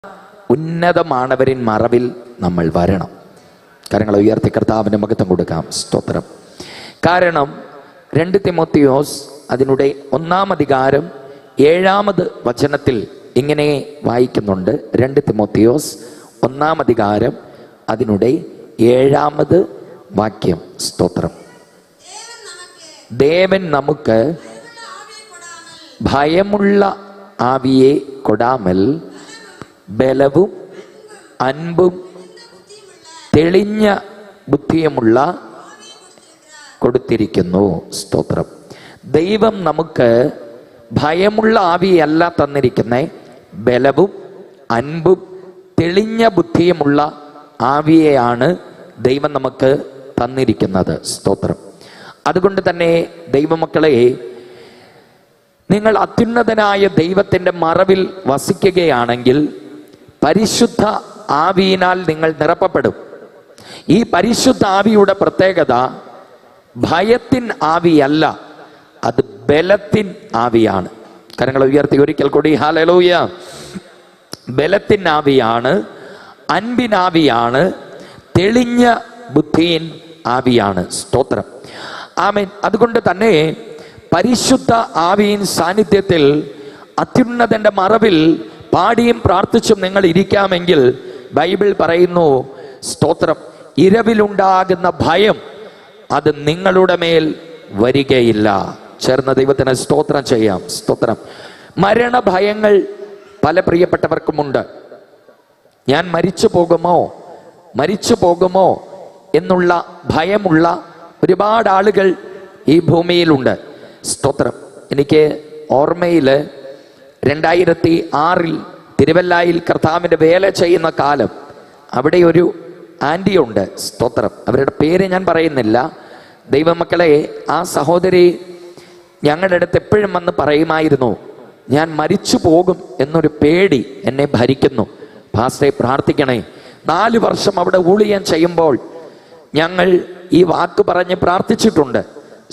ഉന്നതമാണവരിൻ മറവിൽ നമ്മൾ വരണം. കാര്യങ്ങൾ ഉയർത്തി കർത്താവിന് മഹത്വം കൊടുക്കാം. സ്തോത്രം. കാരണം 2 തിമോത്തിയോസ് അതിനുടെ 1-ാം അധികാരം 7-ാമത് വചനത്തിൽ ഇങ്ങനെ വായിക്കുന്നുണ്ട്. 2 തിമോത്തിയോസ് 1-ാം അധികാരം അതിനുടെ 7-ാമത് വാക്യം. സ്തോത്രം. ദേവൻ നമുക്ക് ഭയമുള്ള ആവിയെ കൊടാമൽ ബലവും അൻപും തെളിഞ്ഞ ബുദ്ധിയുമുള്ള കൊടുത്തിരിക്കുന്നു. സ്തോത്രം. ദൈവം നമുക്ക് ഭയമുള്ള ആവിയല്ല തന്നിരിക്കുന്നേ, ബലവും അൻപും തെളിഞ്ഞ ബുദ്ധിയുമുള്ള ആവിയെയാണ് ദൈവം നമുക്ക് തന്നിരിക്കുന്നത്. സ്തോത്രം. അതുകൊണ്ട് തന്നെ ദൈവമക്കളെ, നിങ്ങൾ അത്യുന്നതനായ ദൈവത്തിൻ്റെ മറവിൽ വസിക്കുകയാണെങ്കിൽ പരിശുദ്ധ ആവിയിനാൽ നിങ്ങൾ നിറപ്പപ്പെടും. ഈ പരിശുദ്ധ ആവിയുടെ പ്രത്യേകത ഭയത്തിൻ ആവിയല്ല, അത് ബലത്തിൻ ആവിയാണ്. കരങ്ങൾ ഉയർത്തി ഒരിക്കൽ കൂടി ഹല്ലേലൂയ. ബലത്തിൻ ആവിയാണ്, അൻപിനാവിയാണ്, തെളിഞ്ഞ ബുദ്ധിയിൻ ആവിയാണ്. സ്തോത്രം. ആമേൻ. അതുകൊണ്ട് തന്നെ പരിശുദ്ധ ആവിയിൻ സാന്നിധ്യത്തിൽ അത്യുന്നതന്റെ മറവിൽ പാടിയും പ്രാർത്ഥിച്ചും നിങ്ങൾ ഇരിക്കാമെങ്കിൽ ബൈബിൾ പറയുന്നു, സ്തോത്രം, ഇരവിലുണ്ടാകുന്ന ഭയം അത് നിങ്ങളുടെ മേൽ വരികയില്ല. ചേർന്ന ദൈവത്തിന് സ്തോത്രം ചെയ്യാം. സ്തോത്രം. മരണഭയങ്ങൾ പല പ്രിയപ്പെട്ടവർക്കുമുണ്ട്. ഞാൻ മരിച്ചു പോകുമോ എന്നുള്ള ഭയമുള്ള ഒരുപാട് ആളുകൾ ഈ ഭൂമിയിലുണ്ട്. സ്തോത്രം. എനിക്ക് ഓർമ്മയിൽ 2006 തിരുവല്ലായിൽ കർത്താവിൻ്റെ വേല ചെയ്യുന്ന കാലം, അവിടെ ഒരു ആൻറ്റിയുണ്ട്. സ്തോത്രം. അവരുടെ പേര് ഞാൻ പറയുന്നില്ല. ദൈവമക്കളെ, ആ സഹോദരി ഞങ്ങളുടെ അടുത്ത് എപ്പോഴും വന്ന് പറയുമായിരുന്നു, ഞാൻ മരിച്ചു പോകും എന്നൊരു പേടി എന്നെ ഭരിക്കുന്നു, പാസ്റ്ററെ പ്രാർത്ഥിക്കണേ. 4 വർഷം അവിടെ ഊഴിയം ചെയ്യുമ്പോൾ ഞങ്ങൾ ഈ വാക്ക് പറഞ്ഞ് പ്രാർത്ഥിച്ചിട്ടുണ്ട്.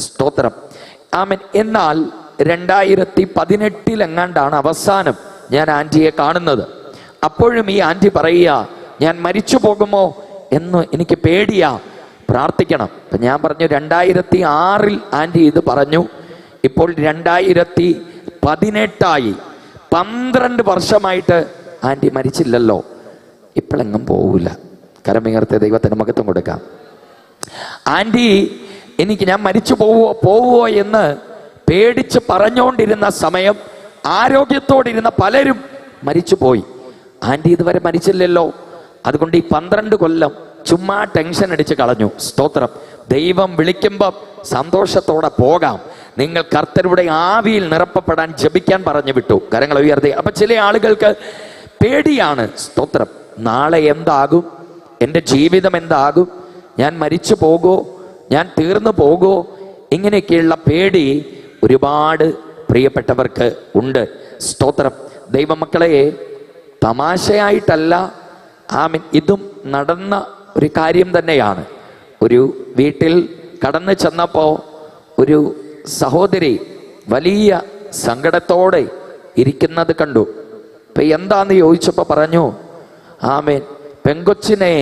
സ്തോത്രം. ആമേൻ. എന്നാൽ 2018 എങ്ങാണ്ടാണ് അവസാനം ഞാൻ ആൻറ്റിയെ കാണുന്നത്. അപ്പോഴും ഈ ആൻറ്റി പറയുക, ഞാൻ മരിച്ചു പോകുമോ എന്ന് എനിക്ക് പേടിയാ, പ്രാർത്ഥിക്കണം. അപ്പം ഞാൻ പറഞ്ഞു, 2006 ആൻറ്റി ഇത് പറഞ്ഞു, ഇപ്പോൾ 2018 12 വർഷമായിട്ട് ആൻറ്റി മരിച്ചില്ലല്ലോ, ഇപ്പോഴെങ്ങും പോവില്ല. കരമുയർത്തി ദൈവത്തിന് മഹത്വം കൊടുക്കാം. ആൻറ്റി ഞാൻ മരിച്ചു പോവുമോ എന്ന് പേടിച്ച് പറഞ്ഞുകൊണ്ടിരുന്ന സമയം ആരോഗ്യത്തോടിരുന്ന പലരും മരിച്ചുപോയി. ആൻറ്റി ഇതുവരെ മരിച്ചില്ലല്ലോ, അതുകൊണ്ട് ഈ 12 കൊല്ലം ചുമ്മാ ടെൻഷൻ അടിച്ച് കളഞ്ഞു. സ്തോത്രം. ദൈവം വിളിക്കുമ്പം സന്തോഷത്തോടെ പോകാം. നിങ്ങൾ കർത്തരുടെ ആവിയിൽ നിറപ്പപ്പെടാൻ ജപിക്കാൻ പറഞ്ഞു വിട്ടു. കരങ്ങൾ ഉയർത്തി. അപ്പൊ ചില ആളുകൾക്ക് പേടിയാണ്. സ്തോത്രം. നാളെ എന്താകും, എൻ്റെ ജീവിതം എന്താകും, ഞാൻ മരിച്ചു പോകോ, ഞാൻ തീർന്നു പോകോ, ഇങ്ങനെയൊക്കെയുള്ള പേടി ഒരുപാട് പ്രിയപ്പെട്ടവർക്ക് ഉണ്ട്. സ്തോത്രം. ദൈവമക്കളെ, തമാശയായിട്ടല്ല, ആമീൻ, ഇതും നടന്ന ഒരു കാര്യം തന്നെയാണ്. ഒരു വീട്ടിൽ കടന്നു ചെന്നപ്പോൾ ഒരു സഹോദരി വലിയ സങ്കടത്തോടെ ഇരിക്കുന്നത് കണ്ടു. ഇപ്പൊ എന്താന്ന് ചോദിച്ചപ്പോൾ പറഞ്ഞു, ആമേൻ, പെങ്കൊച്ചിനെ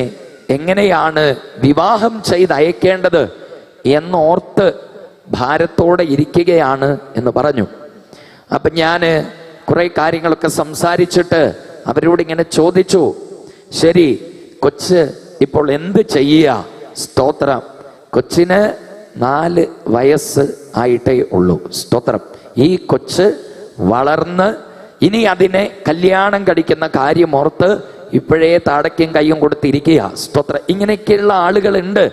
എങ്ങനെയാണ് വിവാഹം ചെയ്ത് അയക്കേണ്ടത് എന്നോർത്ത് ഭാരത്തോടെ ഇരിക്കുകയാണ് എന്ന് പറഞ്ഞു. അപ്പം ഞാൻ കുറെ കാര്യങ്ങളൊക്കെ സംസാരിച്ചിട്ട് അവരോട് ഇങ്ങനെ ചോദിച്ചു, ശരി, കൊച്ച് ഇപ്പോൾ എന്ത് ചെയ്യുക? സ്തോത്രം. കൊച്ചിന് 4 വയസ്സ് ആയിട്ടേ ഉള്ളൂ. സ്തോത്രം. ഈ കൊച്ച് വളർന്ന് ഇനി അതിനെ കല്യാണം കഴിക്കുന്ന കാര്യം ഓർത്ത് ഇപ്പോഴേ താടയ്ക്കും കയ്യും കൊടുത്തിരിക്കുക. സ്തോത്രം. ഇങ്ങനെയൊക്കെയുള്ള ആളുകളുണ്ട്.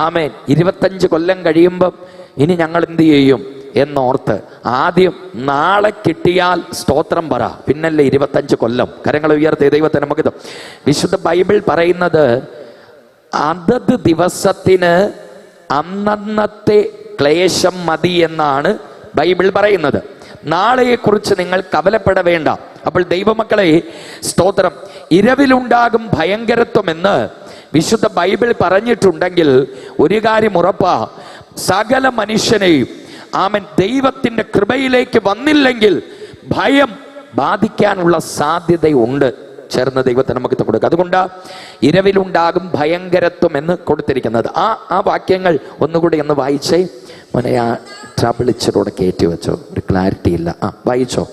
ആമേൻ. 25 കൊല്ലം കഴിയുമ്പം ഇനി ഞങ്ങൾ എന്ത് ചെയ്യും എന്നോർത്ത് ആദ്യം നാളെ കിട്ടിയാൽ സ്തോത്രം പറ, പിന്നല്ലേ 25 കൊല്ലം. കരങ്ങൾ ഉയർത്തി ദൈവത്തിന് മഹത്വം. വിശുദ്ധ ബൈബിൾ പറയുന്നത്, അതത് ദിവസത്തിന് അന്നന്നത്തെ ക്ലേശം മതി എന്നാണ് ബൈബിൾ പറയുന്നത്. നാളെയെക്കുറിച്ച് നിങ്ങൾ കവലപ്പെട വേണ്ട. അപ്പോൾ ദൈവമക്കളെ, സ്തോത്രം, ഇരവിലുണ്ടാകും ഭയങ്കരത്വം എന്ന് വിശുദ്ധ ബൈബിൾ പറഞ്ഞിട്ടുണ്ടെങ്കിൽ ഒരു കാര്യം ഉറപ്പാ, സകല മനുഷ്യനെയും ആമൻ ദൈവത്തിന്റെ കൃപയിലേക്ക് വന്നില്ലെങ്കിൽ ഭയം ബാധിക്കാനുള്ള സാധ്യതയുണ്ട്. ചേർന്ന് ദൈവത്തിന് നമുക്ക് കൊടുക്കുക. അതുകൊണ്ട് ഇരവിലുണ്ടാകും ഭയങ്കരത്വം എന്ന് കൊടുത്തിരിക്കുന്നത്. ആ വാക്യങ്ങൾ ഒന്നുകൂടി ഒന്ന് വായിച്ചേ മോനെ. ആ ട്രബിളിച്ചതോടെ കയറ്റി വെച്ചോ, ഒരു ക്ലാരിറ്റി ഇല്ല. വായിച്ചോ.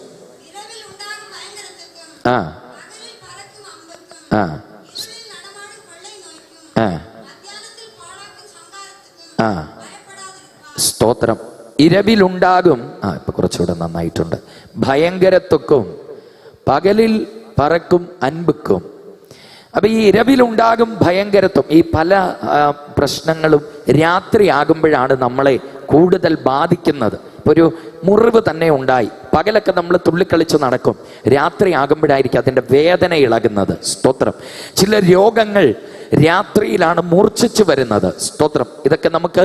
ആ ആ ആ സ്തോത്രം. ഇരവിലുണ്ടാകും, ഇപ്പൊ കുറച്ചുകൂടെ നന്നായിട്ടുണ്ട്, ഭയങ്കരത്വക്കും പകലിൽ പറക്കും അൻപുക്കും. അപ്പൊ ഈ ഇരവിലുണ്ടാകും ഭയങ്കരത്വം. ഈ പല പ്രശ്നങ്ങളും രാത്രി ആകുമ്പോഴാണ് നമ്മളെ കൂടുതൽ ബാധിക്കുന്നത്. ഇപ്പൊ ഒരു മുറിവ് തന്നെ ഉണ്ടായി, പകലൊക്കെ നമ്മൾ തുള്ളിക്കളിച്ച് നടക്കും, രാത്രി ആകുമ്പോഴായിരിക്കും അതിൻ്റെ വേദന ഇളകുന്നത്. സ്തോത്രം. ചില രോഗങ്ങൾ രാത്രിയിലാണ് മൂർച്ഛിച്ചു വരുന്നത്. സ്തോത്രം. ഇതൊക്കെ നമുക്ക്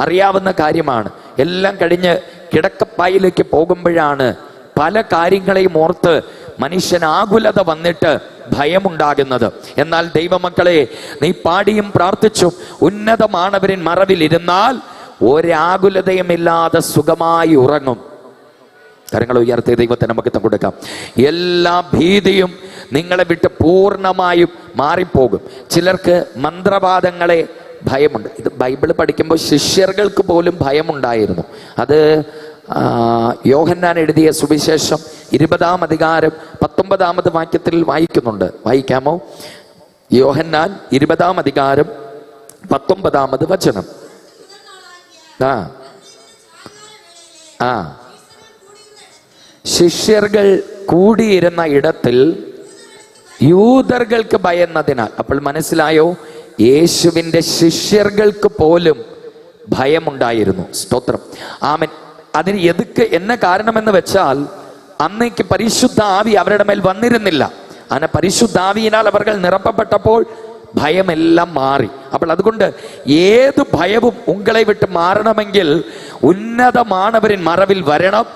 അറിയാവുന്ന കാര്യമാണ്. എല്ലാം കഴിഞ്ഞ് കിടക്കപ്പായിലേക്ക് പോകുമ്പോഴാണ് പല കാര്യങ്ങളെയും ഓർത്ത് മനുഷ്യൻ ആകുലത വന്നിട്ട് ഭയമുണ്ടാകുന്നത്. എന്നാൽ ദൈവമക്കളെ, നീ പാടിയും പ്രാർത്ഥിച്ചും ഉന്നതമാനവരിൻ മറവിലിരുന്നാൽ ഒരാകുലതയുമില്ലാതെ സുഖമായി ഉറങ്ങും. കരങ്ങൾ ഉയർത്തി ദൈവത്തിന് നമുക്ക് കൊടുക്കാം. എല്ലാ ഭീതിയും നിങ്ങളെ വിട്ട് പൂർണ്ണമായും മാറിപ്പോകും. ചിലർക്ക് മന്ത്രവാദങ്ങളെ ഭയമുണ്ട്. ഇത് ബൈബിൾ പഠിക്കുമ്പോൾ ശിഷ്യർക്ക് പോലും ഭയമുണ്ടായിരുന്നു. അത് യോഹന്നാൻ എഴുതിയ സുവിശേഷം 20-ാം അധികാരം 19-ാമത് വാക്യത്തിൽ വായിക്കുന്നുണ്ട്. വായിക്കാമോ? യോഹന്നാൻ 20-ാം അധികാരം 19-ാമത് വചനം. ശിഷ്യர்கள் കൂടിയിരുന്ന ഇടത്തിൽ യൂദർക്ക് ഭയന്നതിനാൽ. അപ്പോൾ മനസ്സിലായോ? യേശുവിൻ്റെ ശിഷ്യർക്ക് പോലും ഭയമുണ്ടായിരുന്നു. സ്തോത്രം. ആമേൻ. അതിന് എന്ന കാരണമെന്ന് വെച്ചാൽ അന്നേക്ക് പരിശുദ്ധ ആവി അവരുടെ മേൽ വന്നിരുന്നില്ല. അങ്ങനെ പരിശുദ്ധാവിയിനാൽ അവർ നിറപ്പപ്പെട്ടപ്പോൾ ഭയമെല്ലാം മാറി. അപ്പോൾ അതുകൊണ്ട് ഏത് ഭയവും ഉങ്ങളെ വിട്ട് മാറണമെങ്കിൽ ഉന്നതമാനവരിൻ മറവിൽ വരണം,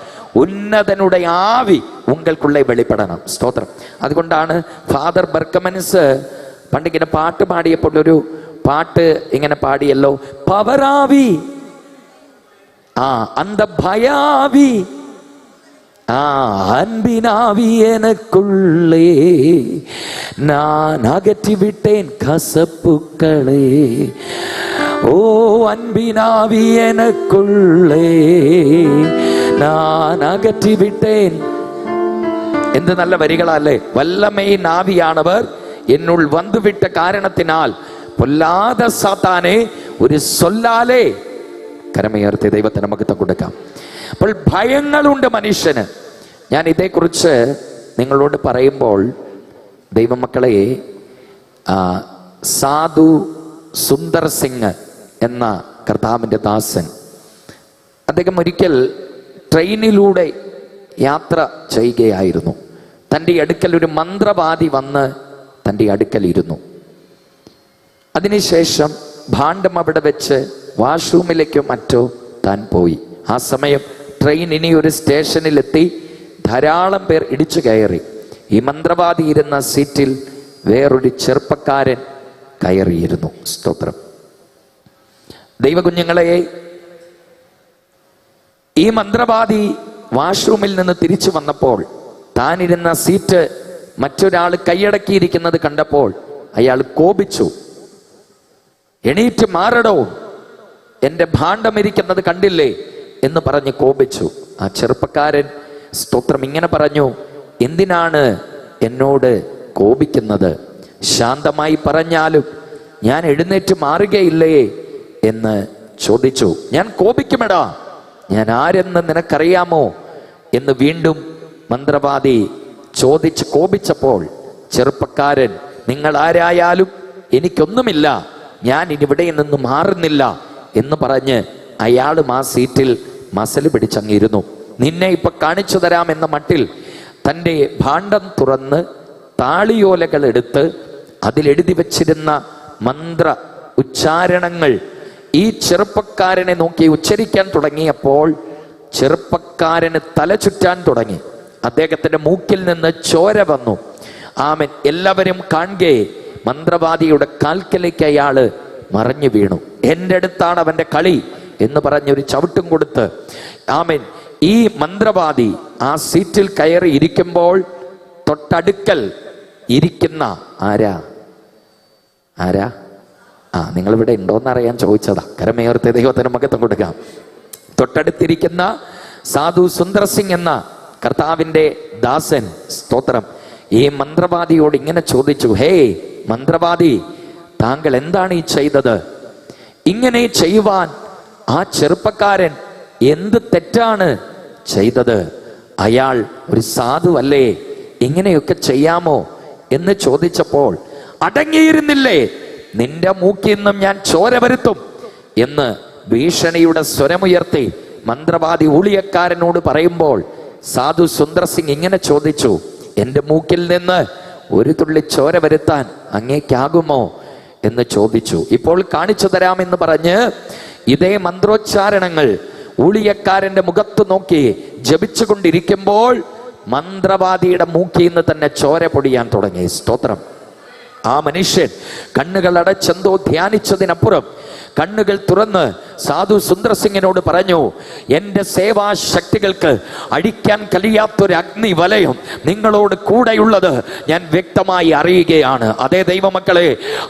ഉന്നതനുടെ ആവി ഉങ്ങൾക്കുള്ളേ വെളിപ്പെടണം. സ്തോത്രം. അതുകൊണ്ടാണ് ഫാദർ ബർക്കമൻസ് പണ്ടിങ്ങനെ പാട്ട് പാടിയപ്പോൾ ഒരു പാട്ട് ഇങ്ങനെ പാടിയല്ലോ, പവറാവി அந்த பயாவி அன்பினாவி எனக்குள்ளே நான் அகற்றிவிட்டேன் கசப்புக்களே. ஓ அன்பினாவி எனக்குள்ளே நான் அகற்றிவிட்டேன். എന്ത് നല്ല വരികളല്ലേ. വല്ലമൈ നാവിയാണവർ എന്നുൾ വന്നുവിട്ട കാരണത്തിനാൽ പൊല്ലാത സാത്താനെ ഒരു സൊല്ലാലേ. കരമയർത്തി ദൈവത്തിന് നമുക്ക് കൊടുക്കാം. അപ്പോൾ ഭയങ്ങളുണ്ട് മനുഷ്യന്. ഞാൻ ഇതേക്കുറിച്ച് നിങ്ങളോട് പറയുമ്പോൾ ദൈവമക്കളെ, സാധു സുന്ദർ സിംഗ് എന്ന കർത്താവിൻ്റെ ദാസൻ, അദ്ദേഹം ഒരിക്കൽ ട്രെയിനിലൂടെ യാത്ര ചെയ്യുകയായിരുന്നു. തൻ്റെ അടുക്കൽ ഒരു മന്ത്രവാദി വന്ന് തൻ്റെ അടുക്കൽ ഇരുന്നു. അതിനുശേഷം ഭാണ്ഡം അവിടെ വെച്ച് വാഷ്റൂമിലേക്കോ മറ്റോ താൻ പോയി. ആ സമയം ട്രെയിൻ ഇനി ഒരു സ്റ്റേഷനിലെത്തി. ധാരാളം പേർ ഇടിച്ചു കയറി. ഈ മന്ത്രവാദി ഇരുന്ന സീറ്റിൽ വേറൊരു ചെറുപ്പക്കാരൻ കയറിയിരുന്നു. സ്തോത്രം. ദൈവകുഞ്ഞുങ്ങളെ, ഈ മന്ത്രവാദി വാഷ്റൂമിൽ നിന്ന് തിരിച്ചു വന്നപ്പോൾ താനിരുന്ന സീറ്റ് മറ്റൊരാൾ കൈയടക്കിയിരിക്കുന്നത് കണ്ടപ്പോൾ അയാൾ കോപിച്ചു. എണീറ്റ് മാറടോ, എൻ്റെ ഭാണ്ഡം ഇരിക്കുന്നത് കണ്ടില്ലേ എന്ന് പറഞ്ഞ് കോപിച്ചു. ആ ചെറുപ്പക്കാരൻ സ്തോത്രം ഇങ്ങനെ പറഞ്ഞു, എന്തിനാണ് എന്നോട് കോപിക്കുന്നത്? ശാന്തമായി പറഞ്ഞാലും ഞാൻ എഴുന്നേറ്റ് മാറുകയില്ലേ എന്ന് ചോദിച്ചു. ഞാൻ കോപിക്കുമെടാ, ഞാൻ ആരെന്ന് നിനക്കറിയാമോ എന്ന് വീണ്ടും മന്ത്രവാദി ചോദിച്ച് കോപിച്ചപ്പോൾ ചെറുപ്പക്കാരൻ, നിങ്ങൾ ആരായാലും എനിക്കൊന്നുമില്ല, ഞാൻ ഇവിടെ നിന്ന് മാറുന്നില്ല എന്ന് പറഞ്ഞ് അയാളും ആ സീറ്റിൽ മസല് പിടിച്ചങ്ങിരുന്നു. നിന്നെ ഇപ്പൊ കാണിച്ചു തരാം എന്ന മട്ടിൽ തൻ്റെ ഭാണ്ഡം തുറന്ന് താളിയോലകൾ എടുത്ത് അതിലെഴുതി വച്ചിരുന്ന മന്ത്ര ഉച്ചാരണങ്ങൾ ഈ ചെറുപ്പക്കാരനെ നോക്കി ഉച്ചരിക്കാൻ തുടങ്ങിയപ്പോൾ ചെറുപ്പക്കാരന് തല ചുറ്റാൻ തുടങ്ങി. അദ്ദേഹത്തിന്റെ മൂക്കിൽ നിന്ന് ചോര വന്നു. ആമൻ. എല്ലാവരും കാണുകയെ മന്ത്രവാദിയുടെ കാൽക്കലേക്ക് അയാള് മറിഞ്ഞു വീണു. എൻ്റെ അടുത്താണ് അവന്റെ കളി എന്ന് പറഞ്ഞൊരു ചവിട്ടും കൊടുത്ത് ആമൻ ഈ മന്ത്രവാദി ആ സീറ്റിൽ കയറി ഇരിക്കുമ്പോൾ തൊട്ടടുക്കൽ ഇരിക്കുന്ന ആരാ? ആരാ? നിങ്ങളിവിടെ ഉണ്ടോയെന്നറിയാൻ ചോദിച്ചതാ. കരമേർത്തെ ദൈവത്തിന് മഹത്വം കൊടുക്കാം. തൊട്ടടുത്തിരിക്കുന്ന സാധു സുന്ദർ സിംഗ് എന്ന കർത്താവിൻ്റെ ദാസൻ, സ്തോത്രം, ഈ മന്ത്രവാദിയോട് ഇങ്ങനെ ചോദിച്ചു, ഹേ മന്ത്രവാദി, താങ്കൾ എന്താണ് ഈ ചെയ്തത്? ഇങ്ങനെ ചെയ്യുവാൻ ആ ചെറുപ്പക്കാരൻ എന്ത് തെറ്റാണ് ചെയ്തത്? അയാൾ ഒരു സാധുവല്ലേ, ഇങ്ങനെയൊക്കെ ചെയ്യാമോ എന്ന് ചോദിച്ചപ്പോൾ, അടങ്ങിയിരുന്നില്ലേ, നിന്റെ മൂക്കിൽ നിന്നും ഞാൻ ചോര വരുത്തും എന്ന് ഭീഷണിയുടെ സ്വരമുയർത്തി മന്ത്രവാദി ഊളിയക്കാരനോട് പറയുമ്പോൾ സാധു സുന്ദർ സിംഗ് ഇങ്ങനെ ചോദിച്ചു, എൻ്റെ മൂക്കിൽ നിന്ന് ഒരു തുള്ളി ചോര വരുത്താൻ അങ്ങേക്കാകുമോ എന്ന് ചോദിച്ചു. ഇപ്പോൾ കാണിച്ചു തരാമെന്ന് പറഞ്ഞ് ഇതേ മന്ത്രോച്ചാരണങ്ങൾ ഊളിയക്കാരന്റെ മുഖത്ത് നോക്കി ജപിച്ചുകൊണ്ടിരിക്കുമ്പോൾ മന്ത്രവാദിയുടെ മൂക്കിൽ നിന്ന് തന്നെ ചോര പൊടിയാൻ തുടങ്ങി. സ്തോത്രം. ആ മനുഷ്യൻ കണ്ണുകൾ അടച്ചെന്തോ ധ്യാനിച്ചതിനപ്പുറം കണ്ണുകൾ തുറന്ന് സാധു സുന്ദർ സിംഗിനോട് പറഞ്ഞു, എൻ്റെ സേവാശക്തികൾക്ക് അടിക്കാൻ കഴിയാത്തൊരു അഗ്നി വലയം നിങ്ങളോട് കൂടെയുള്ളത് ഞാൻ വ്യക്തമായി അറിയുകയാണ്. അതേ ദൈവമക്കളെ,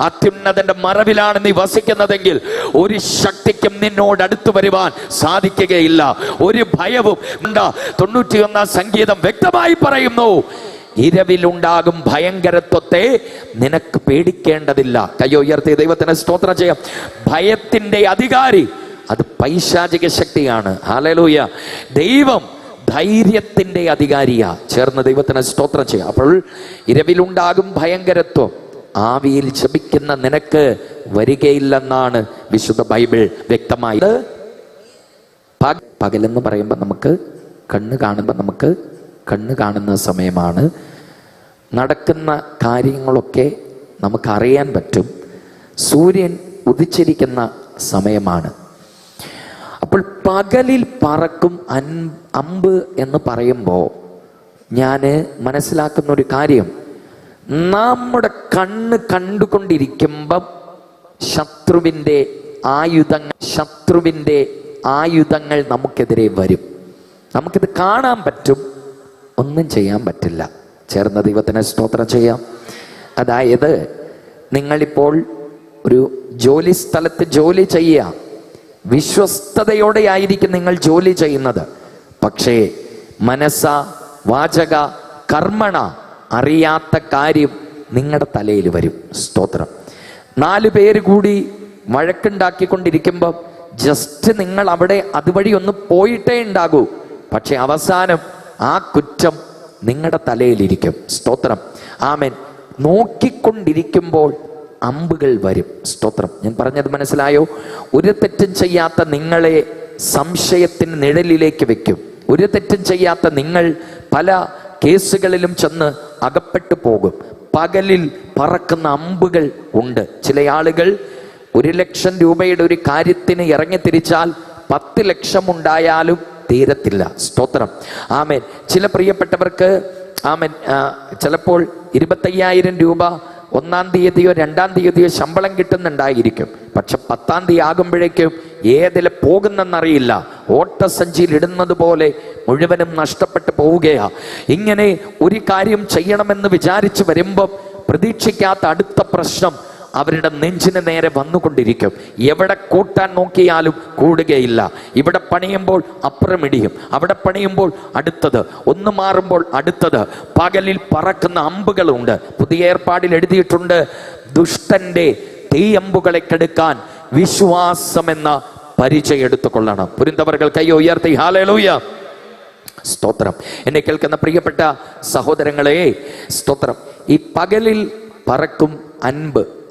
അത്യുന്നതന്റെ മറവിലാണ് നീ വസിക്കുന്നതെങ്കിൽ ഒരു ശക്തിക്കും നിന്നോട് അടുത്തു വരുവാൻ സാധിക്കുകയില്ല. ഒരു ഭയവും ഉണ്ടാ. 91 സങ്കീതം വ്യക്തമായി പറയുന്നു, ഇരവിലുണ്ടാകും ഭയങ്കരത്വത്തെ നിനക്ക് പേടിക്കേണ്ടതില്ല. കയ്യോ ഉയർത്തി ദൈവത്തിന് സ്തോത്രം ചെയ്യാം. ഭയത്തിന്റെ അധികാരി അത് പൈശാചിക ശക്തിയാണ്. ഹല്ലേലൂയ. ദൈവം ധൈര്യത്തിന്റെ അധികാരിയാ. ചേർന്ന് ദൈവത്തിന് സ്തോത്രം ചെയ്യാം. അപ്പോൾ ഇരവിലുണ്ടാകും ഭയങ്കരത്വം ആവിയിൽ ശപിക്കുന്ന നിനക്ക് വരികയില്ലെന്നാണ് വിശുദ്ധ ബൈബിൾ വ്യക്തമായി. പകലെന്ന് പറയുമ്പോൾ നമുക്ക് കണ്ണ് കാണുമ്പോൾ നമുക്ക് കണ്ണ് കാണുന്ന സമയമാണ്. നടക്കുന്ന കാര്യങ്ങളൊക്കെ നമുക്കറിയാൻ പറ്റും. സൂര്യൻ ഉദിച്ചിരിക്കുന്ന സമയമാണ്. അപ്പോൾ പകലിൽ പറക്കും അമ്പ് എന്ന് പറയുമ്പോൾ ഞാൻ മനസ്സിലാക്കുന്ന ഒരു കാര്യം, നമ്മുടെ കണ്ണ് കണ്ടുകൊണ്ടിരിക്കുമ്പം ശത്രുവിൻ്റെ ആയുധങ്ങൾ നമുക്കെതിരെ വരും. നമുക്കിത് കാണാൻ പറ്റും, ഒന്നും ചെയ്യാൻ പറ്റില്ല. ചേർന്ന ദൈവത്തിന് സ്തോത്രം ചെയ്യാം. അതായത് നിങ്ങളിപ്പോൾ ഒരു ജോലി സ്ഥലത്ത് ജോലി ചെയ്യുക, വിശ്വസ്തയോടെ ആയിരിക്കും നിങ്ങൾ ജോലി ചെയ്യുന്നത്. പക്ഷേ മനസ്സ വാചക കർമ്മണ അറിയാത്ത കാര്യം നിങ്ങളുടെ തലയിൽ വരും. സ്തോത്രം. 4 പേര് കൂടി വഴക്കുണ്ടാക്കിക്കൊണ്ടിരിക്കുമ്പോൾ ജസ്റ്റ് നിങ്ങൾ അവിടെ അതുവഴി ഒന്ന് പോയിട്ടേ ഉണ്ടാകൂ. പക്ഷെ അവസാനം ആ കുറ്റം നിങ്ങളുടെ തലയിലിരിക്കും. സ്തോത്രം. ആമേൻ. നോക്കിക്കൊണ്ടിരിക്കുമ്പോൾ അമ്പുകൾ വരും. സ്തോത്രം. ഞാൻ പറഞ്ഞത് മനസ്സിലായോ? ഒരു തെറ്റും ചെയ്യാത്ത നിങ്ങളെ സംശയത്തിന് നിഴലിലേക്ക് വെക്കും. ഒരു തെറ്റും ചെയ്യാത്ത നിങ്ങൾ പല കേസുകളിലും ചെന്ന് അകപ്പെട്ടു പോകും. പകലിൽ പറക്കുന്ന അമ്പുകൾ ഉണ്ട്. ചില ആളുകൾ 1 ലക്ഷം രൂപയുടെ ഒരു കാര്യത്തിന് ഇറങ്ങിത്തിരിച്ചാൽ 10 ലക്ഷം ഉണ്ടായാലും തീരത്തില്ല. സ്തോത്രം. ആമേൻ. ചില പ്രിയപ്പെട്ടവർക്ക് ആമേൻ ചിലപ്പോൾ 25,000 രൂപ 1-ാം തീയതിയോ 2-ാം തീയതിയോ ശമ്പളം കിട്ടുന്നുണ്ടായിരിക്കും. പക്ഷെ 10-ാം തീയതി ആകുമ്പോഴേക്കും ഏതിലെ പോകുന്നെന്നറിയില്ല. ഓട്ടസഞ്ചിയിൽ ഇടുന്നത് പോലെ മുഴുവനും നഷ്ടപ്പെട്ടു പോവുകയാ. ഇങ്ങനെ ഒരു കാര്യം ചെയ്യണമെന്ന് വിചാരിച്ച് വരുമ്പം പ്രതീക്ഷിക്കാത്ത അടുത്ത പ്രശ്നം അവരുടെ നെഞ്ചിന് നേരെ വന്നുകൊണ്ടിരിക്കും. എവിടെ കൂട്ടാൻ നോക്കിയാലും കൂടുകയില്ല. ഇവിടെ പണിയുമ്പോൾ അപ്പുറം ഇടിയും, അവിടെ പണിയുമ്പോൾ അടുത്തത്, ഒന്ന് മാറുമ്പോൾ അടുത്തത്. പകലിൽ പറക്കുന്ന അമ്പുകളുണ്ട്. പുതിയ ഏർപ്പാടിൽ എഴുതിയിട്ടുണ്ട്, ദുഷ്ടന്റെ തീയമ്പുകളെ കെടുക്കാൻ വിശ്വാസമെന്ന പരിചയം എടുത്തുകൊള്ളണം. പുരിന്തവர்கள் കയ്യോ ഉയർത്തി ഹല്ലേലൂയ. സ്തോത്രം. എന്നെ കേൾക്കുന്ന പ്രിയപ്പെട്ട സഹോദരങ്ങളെ, സ്തോത്രം. ഈ പകലിൽ പറക്കും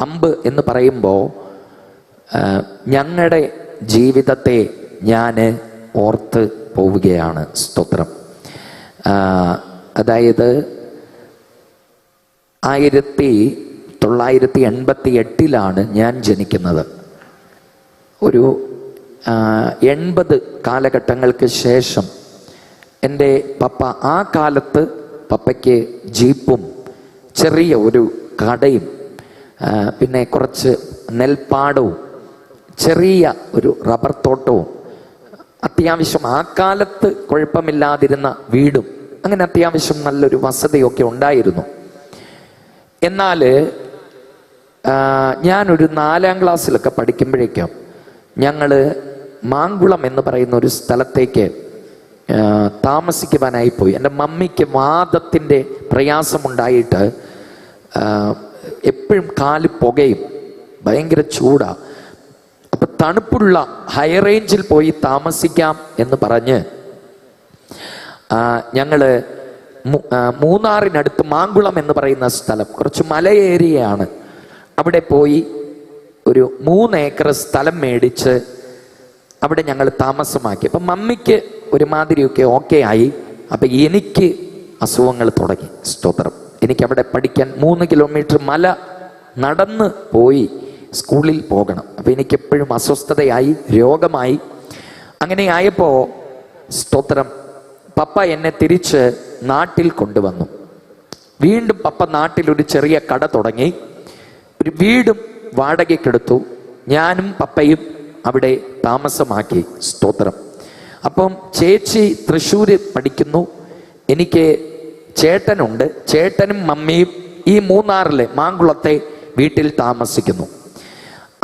അമ്പ് എന്ന് പറയുമ്പോൾ ഞങ്ങളുടെ ജീവിതത്തെ ഞാൻ ഓർത്ത് പോവുകയാണ്. സ്തോത്രം. അതായത് 1988 ഞാൻ ജനിക്കുന്നത്. ഒരു 80 കാലഘട്ടങ്ങൾക്ക് ശേഷം എൻ്റെ പപ്പ, ആ കാലത്ത് പപ്പയ്ക്ക് ജീപ്പും ചെറിയ ഒരു കടയും പിന്നെ കുറച്ച് നെൽപ്പാടവും ചെറിയ ഒരു റബ്ബർ തോട്ടവും അത്യാവശ്യം ആ കാലത്ത് കുഴപ്പമില്ലാതിരുന്ന വീടും അങ്ങനെ അത്യാവശ്യം നല്ലൊരു വസതിയൊക്കെ ഉണ്ടായിരുന്നു. എന്നാൽ ഞാനൊരു 4ാം ക്ലാസ്സിലൊക്കെ പഠിക്കുമ്പോഴേക്കും ഞങ്ങൾ മാങ്കുളം എന്ന് പറയുന്ന ഒരു സ്ഥലത്തേക്ക് താമസിക്കുവാനായി പോയി. എൻ്റെ മമ്മിക്ക് വാദത്തിൻ്റെ പ്രയാസമുണ്ടായിട്ട് എപ്പോഴും കാല് പുകയും, ഭയങ്കര ചൂടാണ്. അപ്പം തണുപ്പുള്ള ഹൈ റേഞ്ചിൽ പോയി താമസിക്കാം എന്ന് പറഞ്ഞ് ഞങ്ങൾ മൂന്നാറിനടുത്ത് മാങ്കുളം എന്ന് പറയുന്ന സ്ഥലം കുറച്ച് മല ഏരിയയാണ്. അവിടെ പോയി ഒരു 3 ഏക്കർ സ്ഥലം മേടിച്ച് അവിടെ ഞങ്ങൾ താമസമാക്കി. അപ്പം മമ്മിക്ക് ഒരുമാതിരിയൊക്കെ ഓക്കെ ആയി. അപ്പം എനിക്ക് അസുഖങ്ങൾ തുടങ്ങി. സ്തോത്രം. എനിക്കവിടെ പഠിക്കാൻ 3 കിലോമീറ്റർ മല നടന്ന് പോയി സ്കൂളിൽ പോകണം. അപ്പം എനിക്കെപ്പോഴും അസ്വസ്ഥതയായി, രോഗമായി. അങ്ങനെ ആയപ്പോൾ സ്തോത്രം, പപ്പ എന്നെ തിരിച്ച് നാട്ടിൽ കൊണ്ടുവന്നു. വീണ്ടും പപ്പ നാട്ടിൽ ഒരു ചെറിയ കട തുടങ്ങി, ഒരു വീടും വാടകയ്ക്കെടുത്തു. ഞാനും പപ്പയും അവിടെ താമസമാക്കി. സ്തോത്രം. അപ്പം ചേച്ചി തൃശ്ശൂര് പഠിക്കുന്നു, എനിക്ക് ചേട്ടനുണ്ട്. ചേട്ടനും മമ്മിയും ഈ മൂന്നാറിലെ മാങ്കുളത്തെ വീട്ടിൽ താമസിക്കുന്നു.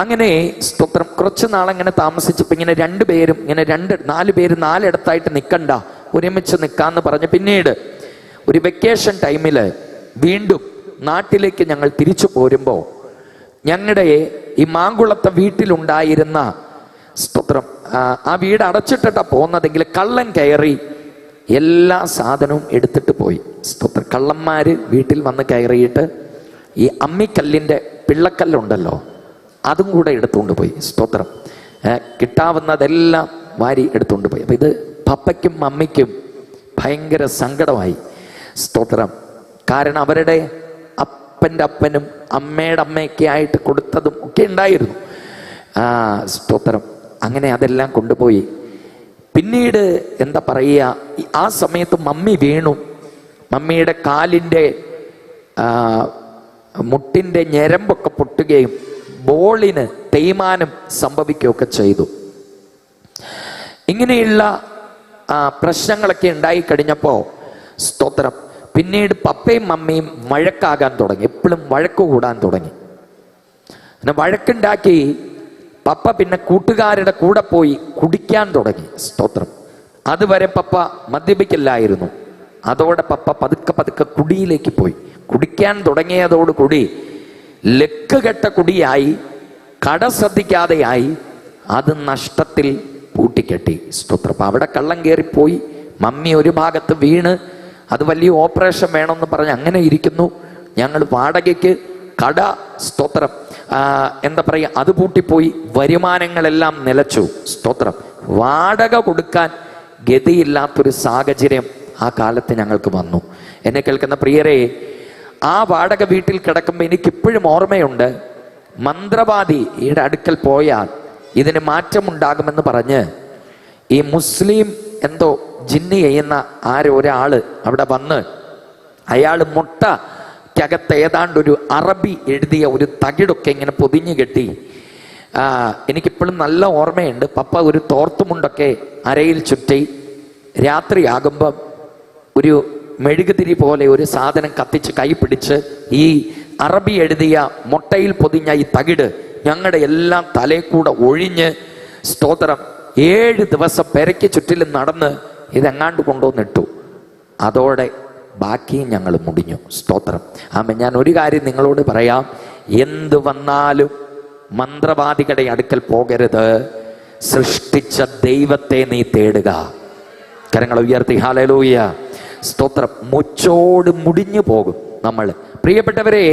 അങ്ങനെ സ്തോത്രം കുറച്ച് നാളങ്ങനെ താമസിച്ചപ്പോൾ ഇങ്ങനെ 2 പേരും ഇങ്ങനെ 4 പേര് 4 ഇടത്തായിട്ട് നിൽക്കണ്ട, ഒരുമിച്ച് നിൽക്കാന്ന് പറഞ്ഞ് പിന്നീട് ഒരു വെക്കേഷൻ ടൈമിൽ വീണ്ടും നാട്ടിലേക്ക് ഞങ്ങൾ തിരിച്ചു പോരുമ്പോൾ ഞങ്ങളുടെ ഈ മാങ്കുളത്തെ വീട്ടിലുണ്ടായിരുന്ന സ്തോത്രം, ആ വീട് അടച്ചിട്ടിട്ടാ പോകുന്നതെങ്കിൽ കള്ളൻ കയറി എല്ലാ സാധനവും എടുത്തിട്ട് പോയി. സ്തോത്രം. കള്ളന്മാര് വീട്ടിൽ വന്ന് കയറിയിട്ട് ഈ അമ്മിക്കല്ലിൻ്റെ പിള്ളക്കല്ലുണ്ടല്ലോ അതും കൂടെ എടുത്തുകൊണ്ട് പോയി. സ്തോത്രം. കിട്ടാവുന്നതെല്ലാം വാരി എടുത്തുകൊണ്ട് പോയി. അപ്പം ഇത് പപ്പയ്ക്കും മമ്മിക്കും ഭയങ്കര സങ്കടമായി. സ്തോത്രം. കാരണം അവരുടെ അപ്പൻ്റെ അപ്പനും അമ്മയുടെ അമ്മയൊക്കെ ആയിട്ട് കൊടുത്തതും ഒക്കെ ഉണ്ടായിരുന്നു. സ്തോത്രം. അങ്ങനെ അതെല്ലാം കൊണ്ടുപോയി. പിന്നീട് എന്താ പറയുക, ആ സമയത്ത് മമ്മി വീണു. മമ്മിയുടെ കാലിൻ്റെ മുട്ടിൻ്റെ ഞരമ്പൊക്കെ പൊട്ടുകയും ബോളിന് തേയ്മാനം സംഭവിക്കുകയൊക്കെ ചെയ്തു. ഇങ്ങനെയുള്ള പ്രശ്നങ്ങളൊക്കെ ഉണ്ടായി കഴിഞ്ഞപ്പോൾ സ്തോത്രം, പിന്നീട് പപ്പയും മമ്മിയും വഴക്കാകാൻ തുടങ്ങി. എപ്പോഴും വഴക്ക് കൂടാൻ തുടങ്ങി. പിന്നെ വഴക്കുണ്ടാക്കി പപ്പ പിന്നെ കൂട്ടുകാരുടെ കൂടെ പോയി കുടിക്കാൻ തുടങ്ങി. സ്തോത്രം. അതുവരെ പപ്പ മദ്യപിക്കില്ലായിരുന്നു. അതോടെ പപ്പ പതുക്കെ പതുക്കെ കുടിയിലേക്ക് പോയി. കുടിക്കാൻ തുടങ്ങിയതോടുകൂടി ലക്കുകെട്ട കുടിയായി, കട ശ്രദ്ധിക്കാതെയായി, അത് നഷ്ടത്തിൽ പൂട്ടിക്കെട്ടി. സ്തോത്രം. അപ്പം അവിടെ കള്ളം കയറിപ്പോയി. മമ്മി ഒരു ഭാഗത്ത് വീണ്, അത് വലിയ ഓപ്പറേഷൻ വേണമെന്ന് പറഞ്ഞ് അങ്ങനെ ഇരിക്കുന്നു. ഞങ്ങൾ വാടകയ്ക്ക് കട, സ്തോത്രം, എന്താ പറയുക, അത് പൂട്ടിപ്പോയി. വരുമാനങ്ങളെല്ലാം നിലച്ചു. സ്തോത്രം. വാടക കൊടുക്കാൻ ഗതിയില്ലാത്തൊരു സാഹചര്യം ആ കാലത്ത് ഞങ്ങൾക്ക് വന്നു. എന്നെ കേൾക്കുന്ന പ്രിയരെ, ആ വാടക വീട്ടിൽ കിടക്കുമ്പോൾ എനിക്കിപ്പോഴും ഓർമ്മയുണ്ട്, മന്ത്രവാദിയുടെ അടുക്കൽ പോയാൽ ഇതിന് മാറ്റമുണ്ടാകുമെന്ന് പറഞ്ഞ് ഈ മുസ്ലിം എന്തോ ജിന്നി ചെയ്യുന്ന ഒരാള് അവിടെ വന്ന് അയാൾ മുട്ടക്കകത്ത് ഏതാണ്ടൊരു അറബി എഴുതിയ ഒരു തകിടൊക്കെ ഇങ്ങനെ പൊതിഞ്ഞു കെട്ടി. എനിക്കിപ്പോഴും നല്ല ഓർമ്മയുണ്ട്. പപ്പ ഒരു തോർത്തുമുണ്ടൊക്കെ അരയിൽ ചുറ്റി രാത്രിയാകുമ്പം ഒരു മെഴുകുതിരി പോലെ ഒരു സാധനം കത്തിച്ച് കൈ പിടിച്ച് ഈ അറബി എഴുതിയ മുട്ടയിൽ പൊതിഞ്ഞ ഈ തകിട് ഞങ്ങളുടെ എല്ലാം തലയിൽ ഒഴിഞ്ഞ്, സ്തോത്രം, 7 ദിവസം പെരയ്ക്ക് ചുറ്റിലും നടന്ന് ഇതെങ്ങാണ്ട് കൊണ്ടുവന്നിട്ടു. അതോടെ ബാക്കിയും ഞങ്ങൾ മുടിഞ്ഞു. സ്തോത്രം. ആമേൻ. ഞാൻ ഒരു കാര്യം നിങ്ങളോട് പറയാം, എന്ത് വന്നാലും മന്ത്രവാദികളുടെ അടുക്കൽ പോകരുത്. സൃഷ്ടിച്ച ദൈവത്തെ നീ തേടുക. കരങ്ങൾ ഉയർത്തി ഹല്ലേലൂയ. സ്തോത്രം. മുച്ചോട് മുടിഞ്ഞു പോകും നമ്മൾ. പ്രിയപ്പെട്ടവരെ,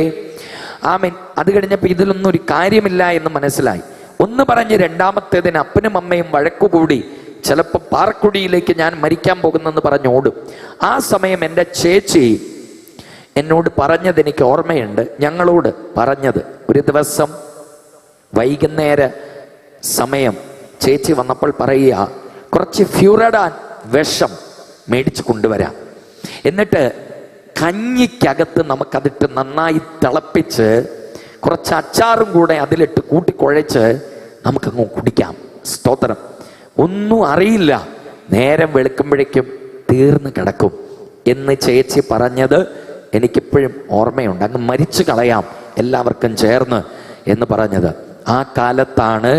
ആമേൻ. അത് കഴിഞ്ഞപ്പോൾ ഇതിലൊന്നും ഒരു കാര്യമില്ല എന്ന് മനസ്സിലായി. ഒന്ന് പറഞ്ഞ് രണ്ടാമത്തേതിന് അപ്പനും അമ്മയും വഴക്കുകൂടി ചിലപ്പോൾ പാറക്കുടിയിലേക്ക് ഞാൻ മരിക്കാൻ പോകുന്നെന്ന് പറഞ്ഞ് ഓടും. ആ സമയം എൻ്റെ ചേച്ചി എന്നോട് പറഞ്ഞത് എനിക്ക് ഓർമ്മയുണ്ട്. ഞങ്ങളോട് പറഞ്ഞത്, ഒരു ദിവസം വൈകുന്നേര സമയം ചേച്ചി വന്നപ്പോൾ പറയുക, കുറച്ച് ഫ്യൂറഡാൻ വിഷം മേടിച്ച് കൊണ്ടുവരാം, എന്നിട്ട് കഞ്ഞിക്കകത്ത് നമുക്കതിട്ട് നന്നായി തിളപ്പിച്ച് കുറച്ച് അച്ചാറും കൂടെ അതിലിട്ട് കൂട്ടിക്കുഴച്ച് നമുക്കങ്ങ് കുടിക്കാം. സ്തോത്രം. ഒന്നും അറിയില്ല, നേരം വെളുക്കുമ്പോഴേക്കും തീർന്നു കിടക്കും എന്ന് ചേച്ചി പറഞ്ഞത് എനിക്കിപ്പോഴും ഓർമ്മയുണ്ട്. അങ്ങ് മരിച്ചു കളയാം എല്ലാവർക്കും ചേർന്ന് എന്ന് പറഞ്ഞത്. ആ കാലത്താണ്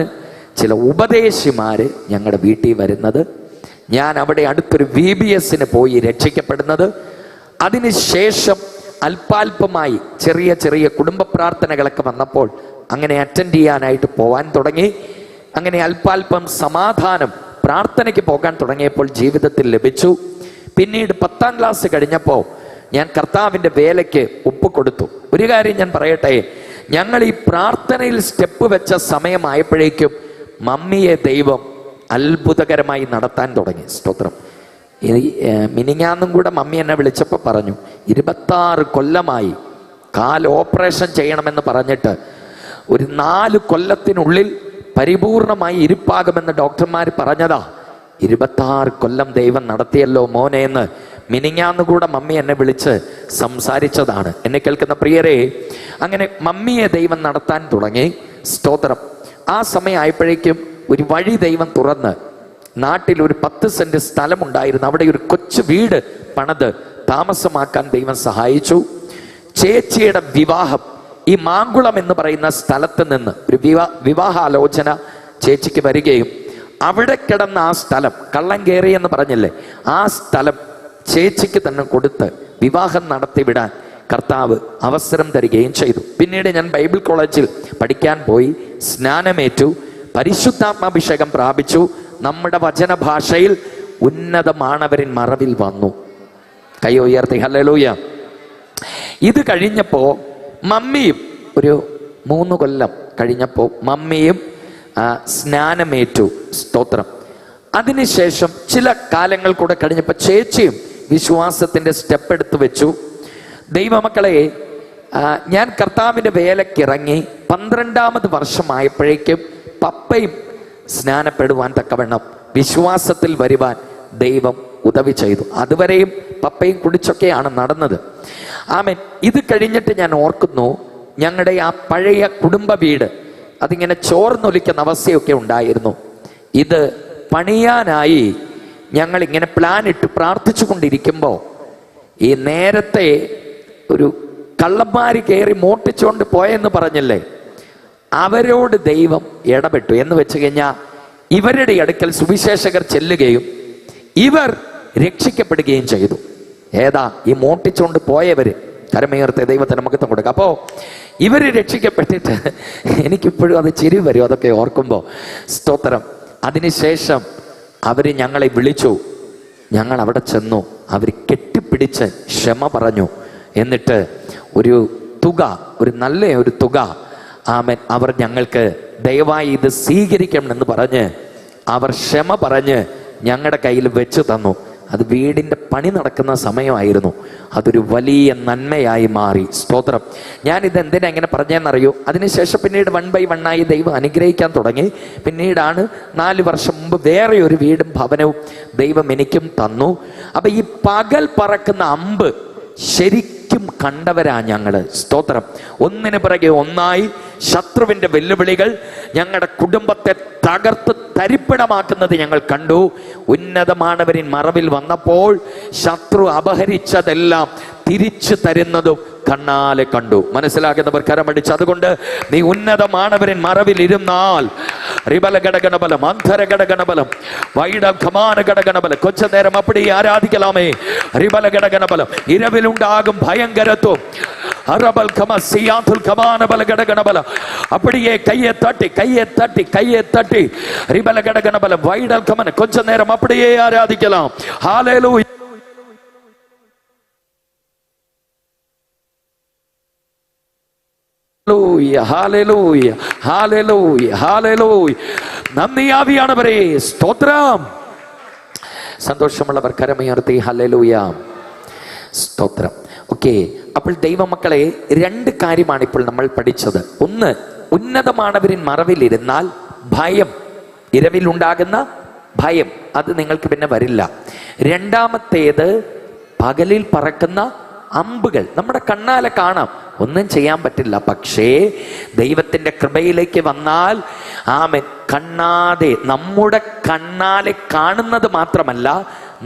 ചില ഉപദേശിമാർ ഞങ്ങളുടെ വീട്ടിൽ വരുന്നത്. ഞാൻ അവിടെ അടുത്തൊരു VBSന് പോയി രക്ഷിക്കപ്പെടുന്നത്. അതിനുശേഷം അല്പാൽപമായി ചെറിയ ചെറിയ കുടുംബ പ്രാർത്ഥനകളൊക്കെ വന്നപ്പോൾ അങ്ങനെ അറ്റൻഡ് ചെയ്യാനായിട്ട് പോകാൻ തുടങ്ങി. അങ്ങനെ അല്പാൽപം സമാധാനം പ്രാർത്ഥനയ്ക്ക് പോകാൻ തുടങ്ങിയപ്പോൾ ജീവിതത്തിൽ ലഭിച്ചു. പിന്നീട് 10ാം ക്ലാസ് കഴിഞ്ഞപ്പോൾ ഞാൻ കർത്താവിൻ്റെ വേലയ്ക്ക് ഒപ്പുകൊടുത്തു. ഒരു കാര്യം ഞാൻ പറയട്ടെ, ഞങ്ങൾ ഈ പ്രാർത്ഥനയിൽ സ്റ്റെപ്പ് വെച്ച സമയമായപ്പോഴേക്കും മമ്മിയെ ദൈവം അത്ഭുതകരമായി നടത്താൻ തുടങ്ങി. സ്തോത്രം. മിനിങ്ങാന്നും കൂടെ മമ്മി എന്നെ വിളിച്ചപ്പോൾ പറഞ്ഞു, 26 കൊല്ലമായി കാൽ ഓപ്പറേഷൻ ചെയ്യണമെന്ന് പറഞ്ഞിട്ട് ഒരു 4 കൊല്ലത്തിനുള്ളിൽ പരിപൂർണമായി ഇരിപ്പാകുമെന്ന് ഡോക്ടർമാർ പറഞ്ഞതാ. 26 കൊല്ലം ദൈവം നടത്തിയല്ലോ മോനെ എന്ന് മിനിങ്ങാന്ന് കൂടെ മമ്മി എന്നെ വിളിച്ച് സംസാരിച്ചതാണ്. എന്നെ കേൾക്കുന്ന പ്രിയരെ, അങ്ങനെ മമ്മിയെ ദൈവം നടത്താൻ തുടങ്ങി. സ്തോത്രം. ആ സമയമായപ്പോഴേക്കും ഒരു വഴി ദൈവം തുറന്ന് നാട്ടിൽ ഒരു 10 സെന്റ് സ്ഥലമുണ്ടായിരുന്നു. അവിടെ ഒരു കൊച്ചു വീട് പണിത് താമസമാക്കാൻ ദൈവം സഹായിച്ചു. ചേച്ചിയുടെ വിവാഹം ഈ മാങ്കുളം എന്ന് പറയുന്ന സ്ഥലത്ത് നിന്ന് ഒരു വിവാഹാലോചന ചേച്ചിക്ക് വരികയും അവിടെ കിടന്ന ആ സ്ഥലം കള്ളം കയറി എന്ന് പറഞ്ഞില്ലേ, ആ സ്ഥലം ചേച്ചിക്ക് തന്നെ കൊടുത്ത് വിവാഹം നടത്തി വിടാൻ കർത്താവ് അവസരം തരികയും ചെയ്തു. പിന്നീട് ഞാൻ ബൈബിൾ കോളേജിൽ പഠിക്കാൻ പോയി, സ്നാനമേറ്റു, പരിശുദ്ധാത്മാഭിഷേകം പ്രാപിച്ചു. നമ്മുടെ വചനഭാഷയിൽ ഉന്നതമാണവരിൻ മറവിൽ വന്നു. കൈ ഉയർത്തി ഹല്ലേലൂയ. ഇത് കഴിഞ്ഞപ്പോ മമ്മിയും ഒരു 3 കൊല്ലം കഴിഞ്ഞപ്പോൾ മമ്മിയും സ്നാനമേറ്റു. സ്തോത്രം. അതിനുശേഷം ചില കാലങ്ങൾ കൂടെ കഴിഞ്ഞപ്പോൾ ചേച്ചിയും വിശ്വാസത്തിന്റെ സ്റ്റെപ്പ് എടുത്ത് വെച്ചു. ദൈവമക്കളെ, ഞാൻ കർത്താവിന്റെ വേലക്കിറങ്ങി 12ാമത് വർഷമായപ്പോഴേക്കും പപ്പയും സ്നാനപ്പെടുവാൻ തക്കവണ്ണം വിശ്വാസത്തിൽ വരുവാൻ ദൈവം ഉദവി ചെയ്തു. അതുവരെയും പപ്പയും കുടിച്ചൊക്കെയാണ് നടന്നത്. ആമേൻ. ഇത് കഴിഞ്ഞിട്ട് ഞാൻ ഓർക്കുന്നു, ഞങ്ങളുടെ ആ പഴയ കുടുംബ വീട് അതിങ്ങനെ ചോർന്നൊലിക്കുന്ന അവസ്ഥയൊക്കെ ഉണ്ടായിരുന്നു. ഇത് പണിയാനായി ഞങ്ങൾ ഇങ്ങനെ പ്ലാൻ ഇട്ട് പ്രാർത്ഥിച്ചു കൊണ്ടിരിക്കുമ്പോൾ ഈ നേരത്തെ ഒരു കള്ളന്മാര് കയറി മോട്ടിച്ചുകൊണ്ട് പോയെന്ന് പറഞ്ഞില്ലേ, അവരോട് ദൈവം ഇടപെട്ടു. എന്ന് വെച്ച് കഴിഞ്ഞാൽ ഇവരുടെ അടുക്കൽ സുവിശേഷകർ ചെല്ലുകയും ഇവർ രക്ഷിക്കപ്പെടുകയും ചെയ്തു. ഏതാ? ഈ മോട്ടിച്ചുകൊണ്ട് പോയവര്. കരമേർത്തെ ദൈവത്തിന് മഹത്വം കൊടുക്കുക. അപ്പോൾ ഇവര് രക്ഷിക്കപ്പെട്ടിട്ട് എനിക്കിപ്പോഴും അത് ചിരി വരും അതൊക്കെ ഓർക്കുമ്പോൾ. സ്തോത്രം. അതിനുശേഷം അവര് ഞങ്ങളെ വിളിച്ചു. ഞങ്ങൾ അവിടെ ചെന്നു. അവർ കെട്ടിപ്പിടിച്ച് ക്ഷമ പറഞ്ഞു. എന്നിട്ട് ഒരു തുക, ഒരു നല്ല ഒരു തുക ആമേൻ അവർ ഞങ്ങൾക്ക് ദയവായി ഇത് സ്വീകരിക്കണം എന്ന് പറഞ്ഞ് അവർ ക്ഷമ പറഞ്ഞ് ഞങ്ങളുടെ കയ്യിൽ വെച്ച് തന്നു. അത് വീടിൻ്റെ പണി നടക്കുന്ന സമയമായിരുന്നു. അതൊരു വലിയ നന്മയായി മാറി. സ്തോത്രം. ഞാനിത് എന്തിനാ ഇങ്ങനെ പറഞ്ഞതെന്നറിയോ? അതിനുശേഷം പിന്നീട് 1 by 1 ആയി ദൈവം അനുഗ്രഹിക്കാൻ തുടങ്ങി. പിന്നീടാണ് 4 വർഷം മുമ്പ് വേറെ ഒരു വീടും ഭവനവും ദൈവം എനിക്കും തന്നു. അപ്പൊ ഈ പകൽ പറക്കുന്ന അമ്പ് ശരിക്കും കണ്ടവരാ ഞങ്ങള്. സ്തോത്രം. ഒന്നിന് പിറകെ ഒന്നായി ശത്രുവിന്റെ വെല്ലുവിളികൾ ഞങ്ങളുടെ കുടുംബത്തെ തകർത്ത് തരിപ്പിടമാക്കുന്നത് ഞങ്ങൾ കണ്ടു. ഉന്നതമാനവരിൻ മറവിൽ വന്നപ്പോൾ ശത്രു അപഹരിച്ചതെല്ലാം തിരിച്ചു തരുന്നതും കണ്ണാലെ കണ്ടു. മനസ്സിലാക്കുന്നവർ കരമടിച്ച്. അതുകൊണ്ട് നീ ഉന്നതമാനവരിൻ മറവിൽ ഇരുന്നാൽ റിബല ഘടകണബലം, അന്ധര ഘടകണബലം, വൈഡ ഖമാന ഘടകണബലം കൊച്ച നേരം അപ്പടി ആരാധിക്കലാമേ. റിബല ഘടകണബലം இரவிலுண்டாகும் பயங்கரத்துவம் அரபல் கம சியாதுல் கமானபல கடகணபல அப்படியே கையை தட்டி கையை தட்டி கையை தட்டி ரிபல கடகணபல வைடல் கமன கொஞ்ச நேரம் அப்படியே ஆராதிக்கலாம். ஹalleluya. ஹalleluya ஹalleluya ஹalleluya. നന്ദി ആവിയാണവരേ. സ്തോത്രം. സന്തോഷമുള്ളവർ കരമുയർത്തി ഹല്ലേലൂയ. സ്തോത്രം. ഓക്കെ. അപ്പോൾ ദൈവമക്കളെ, 2 കാര്യമാണ് ഇപ്പോൾ നമ്മൾ പഠിച്ചത്. ഒന്ന്, ഉന്നതമാനവരിൻ മറവിലിരുന്നാൽ ഭയം, ഇരവിലുണ്ടാകുന്ന ഭയം അത് നിങ്ങൾക്ക് പിന്നെ വരില്ല. രണ്ടാമത്തേത്, പകലിൽ പറക്കുന്ന അമ്പുകൾ നമ്മുടെ കണ്ണാലെ കാണാം, ഒന്നും ചെയ്യാൻ പറ്റില്ല. പക്ഷേ ദൈവത്തിന്റെ കൃപയിലേക്ക് വന്നാൽ ആമേൻ, കണ്ണാതെ നമ്മുടെ കണ്ണാലെ കാണുന്നത് മാത്രമല്ല,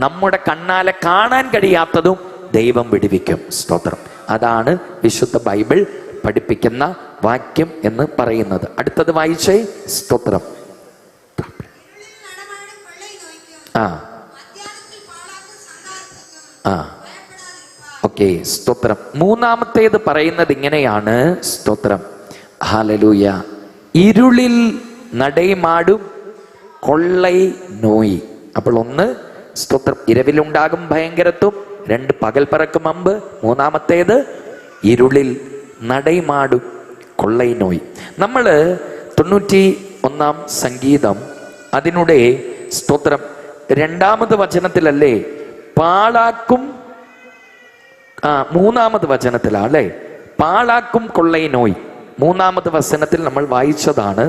നമ്മുടെ കണ്ണാലെ കാണാൻ കഴിയാത്തതും ദൈവം വിടുവിക്കും. സ്തോത്രം. അതാണ് വിശുദ്ധ ബൈബിൾ പഠിപ്പിക്കുന്ന വാക്യം എന്ന് പറയുന്നത്. അടുത്തത് വായിച്ചേ. സ്തോത്രം. ആ ആ ഓക്കെ. സ്തോത്രം. മൂന്നാമത്തേത് പറയുന്നത് ഇങ്ങനെയാണ്. സ്തോത്രം. ഹല്ലേലൂയ. ഇരുളിൽ നടൈമാടും കൊള്ളൈ നോയി. അപ്പോൾ ഒന്ന്, സ്തോത്രം, ഇരവിലുണ്ടാകും ഭയങ്കരത്വം. രണ്ട്, പകൽ പറക്കും അമ്പ്. മൂന്നാമത്തേത് ഇരുളിൽ നടൈമാടും കൊള്ളൈ നോയി. നമ്മൾ 91 സങ്കീതം അതിനുടെ, സ്തോത്രം, 2-ാമത് വചനത്തിലല്ലേ പാളാക്കും, 3-ാമത് വചനത്തിലാ അല്ലേ പാളാക്കും കൊള്ളൈ നോയി. 3-ാമത് വചനത്തിൽ നമ്മൾ വായിച്ചതാണ്.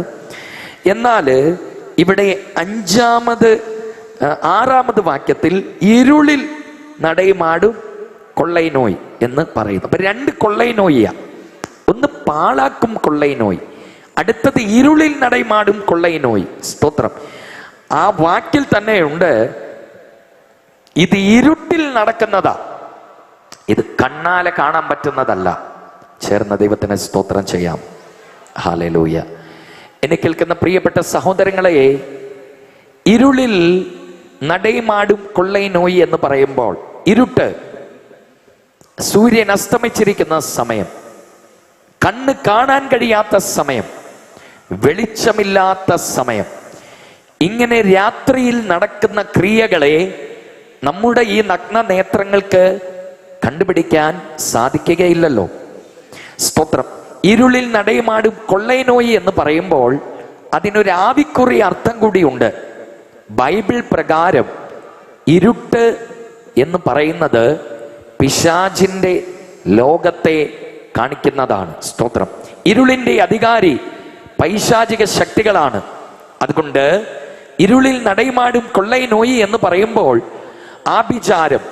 എന്നാൽ ഇവിടെ 6-ാമത് വാക്യത്തിൽ ഇരുളിൽ നടൈമാടും കൊള്ളൈ നോയി എന്ന് പറയുന്നു. അപ്പൊ 2 കൊള്ളൈ നോയിയാ. ഒന്ന് പാളാക്കും കൊള്ളൈ നോയി, അടുത്തത് ഇരുളിൽ നടൈമാടും കൊള്ളൈ നോയി. സ്തോത്രം. ആ വാക്കിൽ തന്നെ ഉണ്ട്, ഇത് ഇരുട്ടിൽ നടക്കുന്നതാ, ഇത് കണ്ണാലെ കാണാൻ പറ്റുന്നതല്ല. ചേർന്ന ദൈവത്തിന് സ്തോത്രം ചെയ്യാം. ഹല്ലേലൂയ. എന്നെ കേൾക്കുന്ന പ്രിയപ്പെട്ട സഹോദരങ്ങളെ, ഇരുളിൽ നടൈമാടും കൊള്ളൈ നോയി എന്ന് പറയുമ്പോൾ ഇരുട്ട്, സൂര്യൻ അസ്തമിച്ചിരിക്കുന്ന സമയം, കണ്ണ് കാണാൻ കഴിയാത്ത സമയം, വെളിച്ചമില്ലാത്ത സമയം, ഇങ്ങനെ രാത്രിയിൽ നടക്കുന്ന ക്രിയകളെ നമ്മുടെ ഈ നഗ്ന നേത്രങ്ങൾക്ക് കണ്ടുപിടിക്കാൻ സാധിക്കുകയില്ലല്ലോ. സ്തോത്രം. ഇരുളിൽ നടൈമാടും കൊള്ളൈ നോയി എന്ന് പറയുമ്പോൾ അതിനൊരു ആവിക്കുറി അർത്ഥം കൂടിയുണ്ട്. ബൈബിൾ പ്രകാരം ഇരുട്ട് എന്ന് പറയുന്നത് പിശാചിന്റെ ലോകത്തെ കാണിക്കുന്നതാണ്. സ്തോത്രം. ഇരുളിന്റെ അധികാരി പൈശാചിക ശക്തികളാണ്. അതുകൊണ്ട് ഇരുളിൽ നടൈമാടും കൊള്ളൈ നോയി എന്ന് പറയുമ്പോൾ ആഭിചാരം,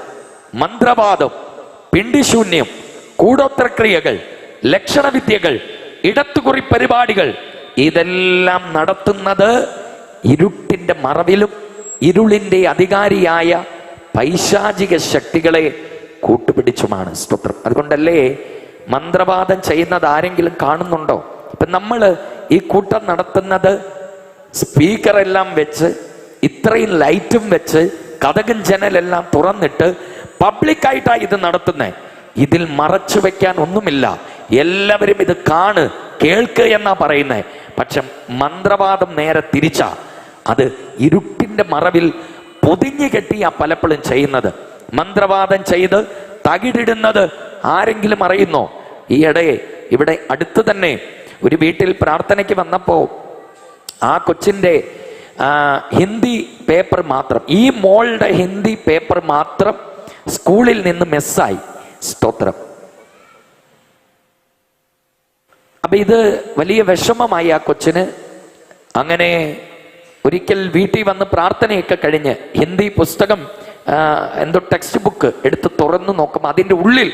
മന്ത്രവാദം, പിണ്ടിശൂന്യം, കൂടോത്രക്രിയകൾ, ലക്ഷണവിദ്യകൾ, ഇടത്തുകുറി പരിപാടികൾ, ഇതെല്ലാം നടത്തുന്നത് ഇരുട്ടിന്റെ മറവിലും ഇരുളിന്റെ അധികാരിയായ പൈശാചിക ശക്തികളെ കൂട്ടുപിടിച്ചുമാണ്. സ്തോത്രം. അതുകൊണ്ടല്ലേ മന്ത്രവാദം ചെയ്യുന്നത് ആരെങ്കിലും കാണുന്നുണ്ടോ? ഇപ്പൊ നമ്മള് ഈ കൂട്ടം നടത്തുന്നത് സ്പീക്കറെല്ലാം വെച്ച്, ഇത്രയും ലൈറ്റും വെച്ച്, കതകും ജനലെല്ലാം തുറന്നിട്ട് പബ്ലിക്കായിട്ടാ ഇത് നടത്തുന്നത്. ഇതിൽ മറച്ചു വെക്കാൻ ഒന്നുമില്ല. എല്ലാവരും ഇത് കാണ്, കേൾക്ക് എന്നാ പറയുന്നത്. പക്ഷെ മന്ത്രവാദം നേരെ തിരിച്ചാ. അത് ഇരുട്ടിന്റെ മറവിൽ പൊതിഞ്ഞു കെട്ടിയാ പലപ്പോഴും ചെയ്യുന്നത്. മന്ത്രവാദം ചെയ്ത് തകിടിടുന്നത് ആരെങ്കിലും അറിയുന്നോ? ഈയിടെ ഇവിടെ അടുത്ത് തന്നെ ഒരു വീട്ടിൽ പ്രാർത്ഥനയ്ക്ക് വന്നപ്പോ ആ കൊച്ചിന്റെ ഹിന്ദി പേപ്പർ മാത്രം, ഈ മോളുടെ ഹിന്ദി പേപ്പർ മാത്രം സ്കൂളിൽ നിന്ന് മിസ്സായി. സ്തോത്രം. അപ്പൊ ഇത് വലിയ വിഷമമായി ആ കൊച്ചിന്. അങ്ങനെ ഒരിക്കൽ വീട്ടിൽ വന്ന് പ്രാർത്ഥനയൊക്കെ കഴിഞ്ഞ് ഹിന്ദി പുസ്തകം, എന്തോ ടെക്സ്റ്റ് ബുക്ക് എടുത്ത് തുറന്നു നോക്കുമ്പോൾ അതിൻ്റെ ഉള്ളിൽ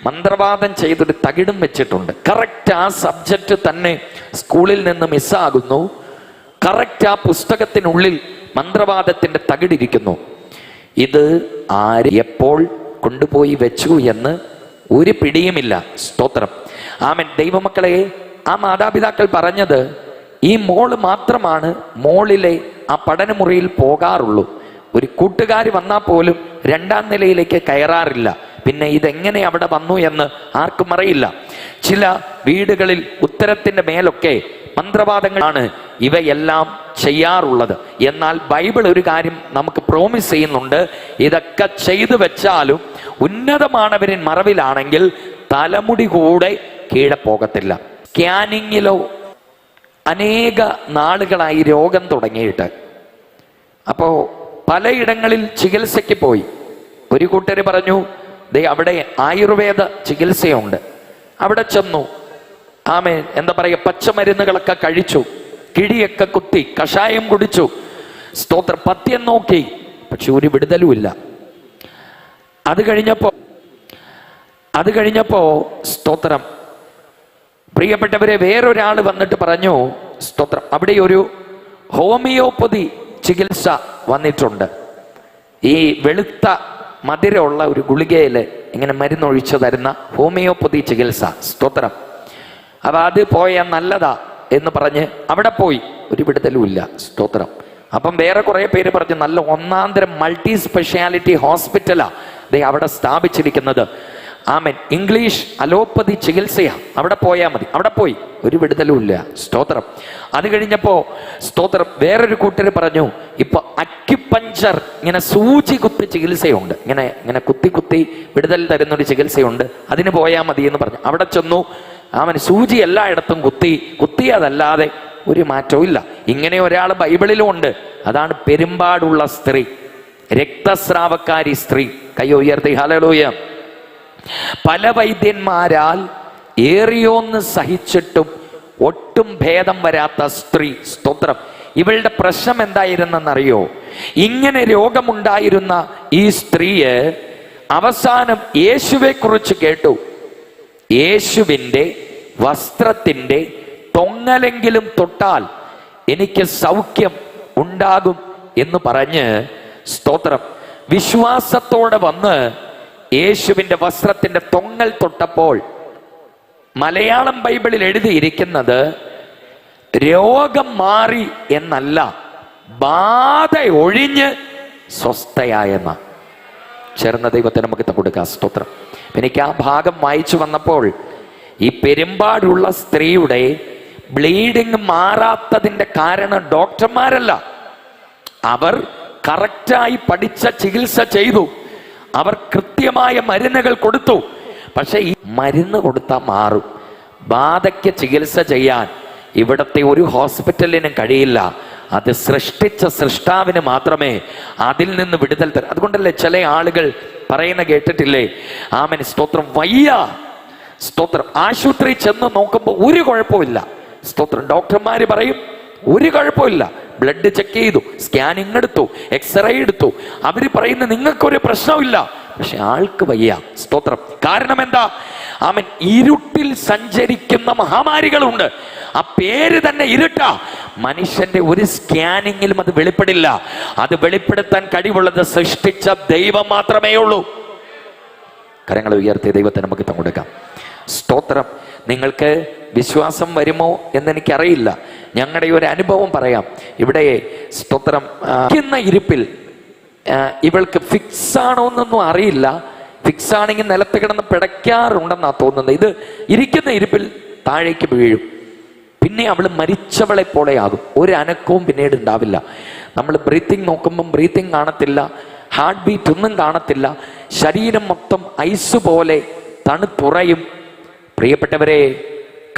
മന്ത്രവാദം ചെയ്തൊരു തകിടും വെച്ചിട്ടുണ്ട്. കറക്റ്റ് ആ സബ്ജക്റ്റ് തന്നെ സ്കൂളിൽ നിന്ന് മിസ്സാകുന്നു. കറക്റ്റ് ആ പുസ്തകത്തിനുള്ളിൽ മന്ത്രവാദത്തിന്റെ തകിടിരിക്കുന്നു. ഇത് ആര് എപ്പോൾ കൊണ്ടുപോയി വെച്ചു എന്ന് ഒരു പിടിയുമില്ല. സ്തോത്രം. ആമേൻ. ദൈവമക്കളെ, ആ മാതാപിതാക്കൾ പറഞ്ഞത് ഈ മോള് മാത്രമാണ് മോളിലെ ആ പഠനമുറിയിൽ പോകാറുള്ളൂ. ഒരു കൂട്ടുകാരി വന്നാൽ പോലും 2-ാം നിലയിലേക്ക് കയറാറില്ല. പിന്നെ ഇതെങ്ങനെ അവിടെ വന്നു എന്ന് ആർക്കും അറിയില്ല. ചില വീടുകളിൽ ഉത്തരത്തിന്റെ മേലൊക്കെ മന്ത്രവാദങ്ങളാണ് ഇവയെല്ലാം ചെയ്യാറുള്ളത്. എന്നാൽ ബൈബിൾ ഒരു കാര്യം നമുക്ക് പ്രോമിസ് ചെയ്യുന്നുണ്ട്, ഇതൊക്കെ ചെയ്തു വെച്ചാലും ഉന്നതമാനവരിൻ മറവിലാണെങ്കിൽ തലമുടി കൂടെ കീഴെ പോകത്തില്ല. സ്കാനിങ്ങിലോ അനേക നാളുകളായി രോഗം തുടങ്ങിയിട്ട്, അപ്പോ പലയിടങ്ങളിൽ ചികിത്സയ്ക്ക് പോയി. ഒരു കൂട്ടര് പറഞ്ഞു, ദേ അവിടെ ആയുർവേദ ചികിത്സയുണ്ട്. അവിടെ ചെന്നു. ആമേൻ. എന്താ പറയുക, പച്ചമരുന്നുകളൊക്കെ കഴിച്ചു, കിഴിയൊക്കെ കുത്തി, കഷായം കുടിച്ചു. സ്തോത്ര. പഥ്യം നോക്കി, പക്ഷെ ഒരു വിടുതലുമില്ല. അത് കഴിഞ്ഞപ്പോ സ്തോത്രം, പ്രിയപ്പെട്ടവരെ, വേറൊരാൾ വന്നിട്ട് പറഞ്ഞു, സ്തോത്രം, അവിടെ ഒരു ഹോമിയോപ്പതി ചികിത്സ വന്നിട്ടുണ്ട്. ഈ വെളുത്ത മധുരമുള്ള ഒരു ഗുളികയിൽ ഇങ്ങനെ മരുന്നൊഴിച്ചു തരുന്ന ഹോമിയോപ്പതി ചികിത്സ. സ്തോത്രം. അപ്പം അത് പോയാൽ നല്ലതാ എന്ന് പറഞ്ഞ് അവിടെ പോയി, ഒരു വിടുതലും ഇല്ല. സ്തോത്രം. അപ്പം വേറെ കുറേ പേര് പറഞ്ഞു നല്ല ഒന്നാന്തരം മൾട്ടി സ്പെഷ്യാലിറ്റി ഹോസ്പിറ്റലാ അവിടെ സ്ഥാപിച്ചിരിക്കുന്നത്. ആമേൻ. ഇംഗ്ലീഷ് അലോപ്പതി ചികിത്സയാ, അവിടെ പോയാൽ മതി. അവിടെ പോയി, ഒരു വിടുതലും ഇല്ല. സ്തോത്രം. അത് കഴിഞ്ഞപ്പോ സ്തോത്രം വേറൊരു കൂട്ടര് പറഞ്ഞു ഇപ്പൊ അക്യുപഞ്ചർ, ഇങ്ങനെ സൂചി കുത്തി ചികിത്സയുണ്ട്, ഇങ്ങനെ കുത്തി വിടുതൽ തരുന്നൊരു ചികിത്സയുണ്ട്, അതിന് പോയാൽ മതി എന്ന് പറഞ്ഞു. അവിടെ ചെന്നു. അവൻ സൂചി എല്ലായിടത്തും കുത്തിയതല്ലാതെ ഒരു മാറ്റവും ഇല്ല. ഇങ്ങനെ ഒരാൾ ബൈബിളിലും ഉണ്ട്. അതാണ് പെരുമ്പാടുള്ള സ്ത്രീ, രക്തസ്രാവക്കാരി സ്ത്രീ. കൈ ഉയർത്തി ഹല്ലേലൂയ. പല വൈദ്യന്മാരാൽ ഏറിയോന്ന് സഹിച്ചിട്ടും ഒട്ടും ഭേദം വരാത്ത സ്ത്രീ. സ്തോത്രം. ഇവളുടെ പ്രശ്നം എന്തായിരുന്നെന്നറിയോ? ഇങ്ങനെ രോഗമുണ്ടായിരുന്ന ഈ സ്ത്രീയെ അവസാനം യേശുവെ കുറിച്ച് കേട്ടു. യേശുവിൻ്റെ വസ്ത്രത്തിൻ്റെ തൊങ്ങലെങ്കിലും തൊട്ടാൽ എനിക്ക് സൗഖ്യം ഉണ്ടാകും എന്ന് പറഞ്ഞ് സ്തോത്രം വിശ്വാസത്തോടെ വന്ന് യേശുവിൻ്റെ വസ്ത്രത്തിൻ്റെ തൊങ്ങൽ തൊട്ടപ്പോൾ മലയാളം ബൈബിളിൽ എഴുതിയിരിക്കുന്നത് രോഗം മാറി എന്നല്ല, ബാധ ഒഴിഞ്ഞ് സ്വസ്ഥയായെന്ന. ചേർന്ന ദൈവത്തെ നമുക്ക് കൊടുക്കാം. സ്തോത്രം. എനിക്ക് ആ ഭാഗം വായിച്ചു വന്നപ്പോൾ ഈ പെരുമ്പാടുള്ള സ്ത്രീയുടെ ബ്ലീഡിങ് മാറാത്തതിൻ്റെ കാരണം ഡോക്ടർമാരല്ല, അവർ കറക്റ്റായി പഠിച്ച ചികിത്സ ചെയ്തു, അവർ കൃത്യമായ മരുന്നുകൾ കൊടുത്തു. പക്ഷെ ഈ മരുന്ന് കൊടുത്താൽ മാറും. ബാധയ്ക്ക് ചികിത്സ ചെയ്യാൻ ഇവിടത്തെ ഒരു ഹോസ്പിറ്റലിനും കഴിയില്ല. അത് സൃഷ്ടിച്ച സൃഷ്ടാവിന് മാത്രമേ അതിൽ നിന്ന് വിടുതൽ തരും. അതുകൊണ്ടല്ലേ ചില ആളുകൾ പറയുന്ന കേട്ടിട്ടില്ലേ? ആമേൻ. സ്തോത്രം. വയ്യ. സ്തോത്രം. ആശുപത്രി ചെന്ന് നോക്കുമ്പോൾ ഒരു കുഴപ്പമില്ല. സ്തോത്രം. ഡോക്ടർമാർ പറയും ഒരു കുഴപ്പമില്ല, ബ്ലഡ് ചെക്ക് ചെയ്തു, സ്കാനിങ് എടുത്തു, എക്സ്റേ എടുത്തു, അവർ പറയുന്ന നിങ്ങൾക്കൊരു പ്രശ്നമില്ല. പക്ഷെ ആൾക്ക് വയ്യ. സ്തോത്രം. കാരണം എന്താ? ആമൻ. ഇരുട്ടിൽ സഞ്ചരിക്കുന്ന മഹാമാരികളുണ്ട്. ആ പേര് തന്നെ ഇരുട്ടാ. മനുഷ്യന്റെ ഒരു സ്കാനിങ്ങിലും അത് വെളിപ്പെടില്ല. അത് വെളിപ്പെടുത്താൻ കഴിവുള്ളത് സൃഷ്ടിച്ച ദൈവം മാത്രമേ ഉള്ളൂ. കരങ്ങൾ ഉയർത്തിയ ദൈവത്തെ നമുക്ക് കൊടുക്കാം. സ്തോത്രം. നിങ്ങൾക്ക് വിശ്വാസം വരുമോ എന്നെനിക്കറിയില്ല. ഞങ്ങളുടെ ഒരു അനുഭവം പറയാം. ഇവിടെ സ്തോത്രം ഇരിപ്പിൽ ഇവൾക്ക് ഫിക്സ് ആണോ എന്നൊന്നും അറിയില്ല. ഫിക്സ് ആണെങ്കിൽ നിലത്ത് കിടന്ന് പിടയ്ക്കാറുണ്ടെന്നാ തോന്നുന്നത്. ഇത് ഇരിക്കുന്ന ഇരിപ്പിൽ താഴേക്ക് വീഴും. പിന്നെ അവൾ മരിച്ചവളെ പോലെയാകും. ഒരു അനക്കവും പിന്നീട് ഉണ്ടാവില്ല. നമ്മൾ ബ്രീത്തിങ് നോക്കുമ്പം ബ്രീത്തിങ് കാണത്തില്ല, ഹാർട്ട് ബീറ്റ് ഒന്നും കാണത്തില്ല. ശരീരം മൊത്തം ഐസ് പോലെ തണുത്തുറയും. പ്രിയപ്പെട്ടവരെ,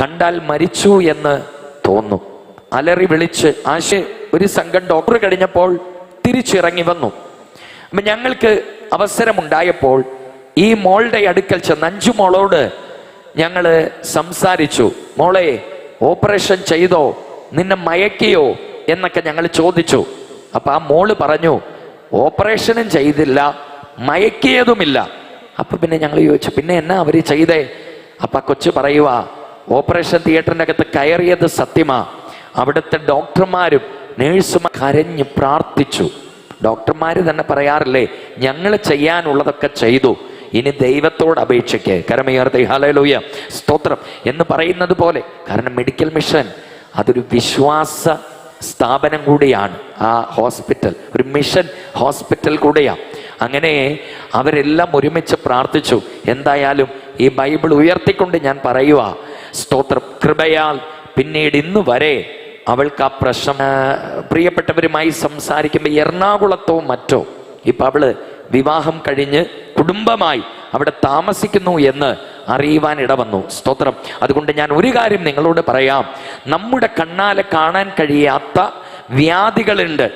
കണ്ടാൽ മരിച്ചു എന്ന് തോന്നും. അലറി വിളിച്ച് ഒരു സംഘം ഡോക്ടർ കഴിഞ്ഞപ്പോൾ തിരിച്ചിറങ്ങി വന്നു. അപ്പം ഞങ്ങൾക്ക് അവസരമുണ്ടായപ്പോൾ ഈ മോളുടെ അടുക്കൽ ചെന്ന് 5 മോളോട് ഞങ്ങൾ സംസാരിച്ചു. മോളെ, ഓപ്പറേഷൻ ചെയ്തോ, നിന്നെ മയക്കിയോ എന്നൊക്കെ ഞങ്ങൾ ചോദിച്ചു. അപ്പൊ ആ മോള് പറഞ്ഞു ഓപ്പറേഷനും ചെയ്തില്ല, മയക്കിയതുമില്ല. അപ്പൊ പിന്നെ ഞങ്ങൾ ചോദിച്ചു പിന്നെ എന്നാ അവര് ചെയ്തേ? അപ്പൊ കൊച്ചു പറയുക, ഓപ്പറേഷൻ തിയേറ്ററിൻ്റെ അകത്ത് കയറിയത് സത്യമാ. അവിടുത്തെ ഡോക്ടർമാരും നേഴ്സുമാർ കരഞ്ഞ് പ്രാർത്ഥിച്ചു. ഡോക്ടർമാർ തന്നെ പറയാറില്ലേ, ഞങ്ങൾ ചെയ്യാനുള്ളതൊക്കെ ചെയ്തു, ഇനി ദൈവത്തോട് അപേക്ഷിക്ക്. കരമുയർത്തി ഹല്ലേലൂയ. സ്തോത്രം എന്ന് പറയുന്നത് പോലെ. കാരണം മെഡിക്കൽ മിഷൻ അതൊരു വിശ്വാസ സ്ഥാപനം കൂടിയാണ്. ആ ഹോസ്പിറ്റൽ ഒരു മിഷൻ ഹോസ്പിറ്റൽ കൂടെയാണ്. അങ്ങനെ അവരെല്ലാം ഒരുമിച്ച് പ്രാർത്ഥിച്ചു. എന്തായാലും ഈ ബൈബിൾ ഉയർത്തിക്കൊണ്ട് ഞാൻ പറയുക, സ്തോത്രം, കൃപയാൽ പിന്നീട് ഇന്ന് വരെ അവൾക്ക് ആ പ്രശ്നം പ്രിയപ്പെട്ടവരുമായി സംസാരിക്കുമ്പോൾ എറണാകുളത്തോ മറ്റോ ഇപ്പം അവള് വിവാഹം കഴിഞ്ഞ് കുടുംബമായി അവിടെ താമസിക്കുന്നു എന്ന് അറിയുവാൻ ഇടവന്നു. സ്തോത്രം. അതുകൊണ്ട് ഞാൻ ഒരു കാര്യം നിങ്ങളോട് പറയാം. നമ്മുടെ കണ്ണാലെ കാണാൻ കഴിയാത്ത വ്യാധികളുണ്ട്.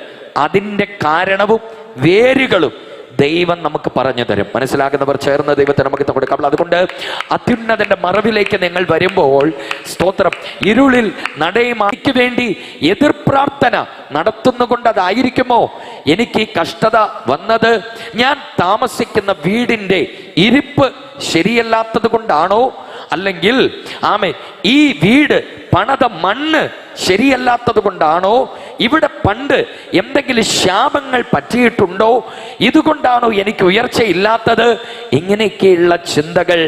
അതിൻ്റെ കാരണവും വേരുകളും ദൈവം നമുക്ക് പറഞ്ഞു തരും. മനസ്സിലാക്കുന്നവർ ചേർന്ന് ദൈവത്തെ നമുക്ക് കൊടുക്കാം. അതുകൊണ്ട് അത്യുന്നതന്റെ മറവിലേക്ക് നിങ്ങൾ വരുമ്പോൾ, സ്തോത്രം, ഇരുളിൽ നടയുമാക്ക് വേണ്ടി എതിർപ്രാർത്ഥന നടത്തുന്നുകൊണ്ട് അതായിരിക്കുമോ എനിക്ക് ഈ കഷ്ടത വന്നത്? ഞാൻ താമസിക്കുന്ന വീടിൻ്റെ ഇരിപ്പ് ശരിയല്ലാത്തത് കൊണ്ടാണോ? അല്ലെങ്കിൽ ഈ വീട് പണത മണ്ണ് ശരിയല്ലാത്തത് കൊണ്ടാണോ? ഇവിടെ പണ്ട് എന്തെങ്കിലും ശാപങ്ങൾ പറ്റിയിട്ടുണ്ടോ? ഇതുകൊണ്ടാണോ എനിക്ക് ഉയർച്ചയില്ലാത്തത്? ഇങ്ങനെയൊക്കെയുള്ള ചിന്തകൾ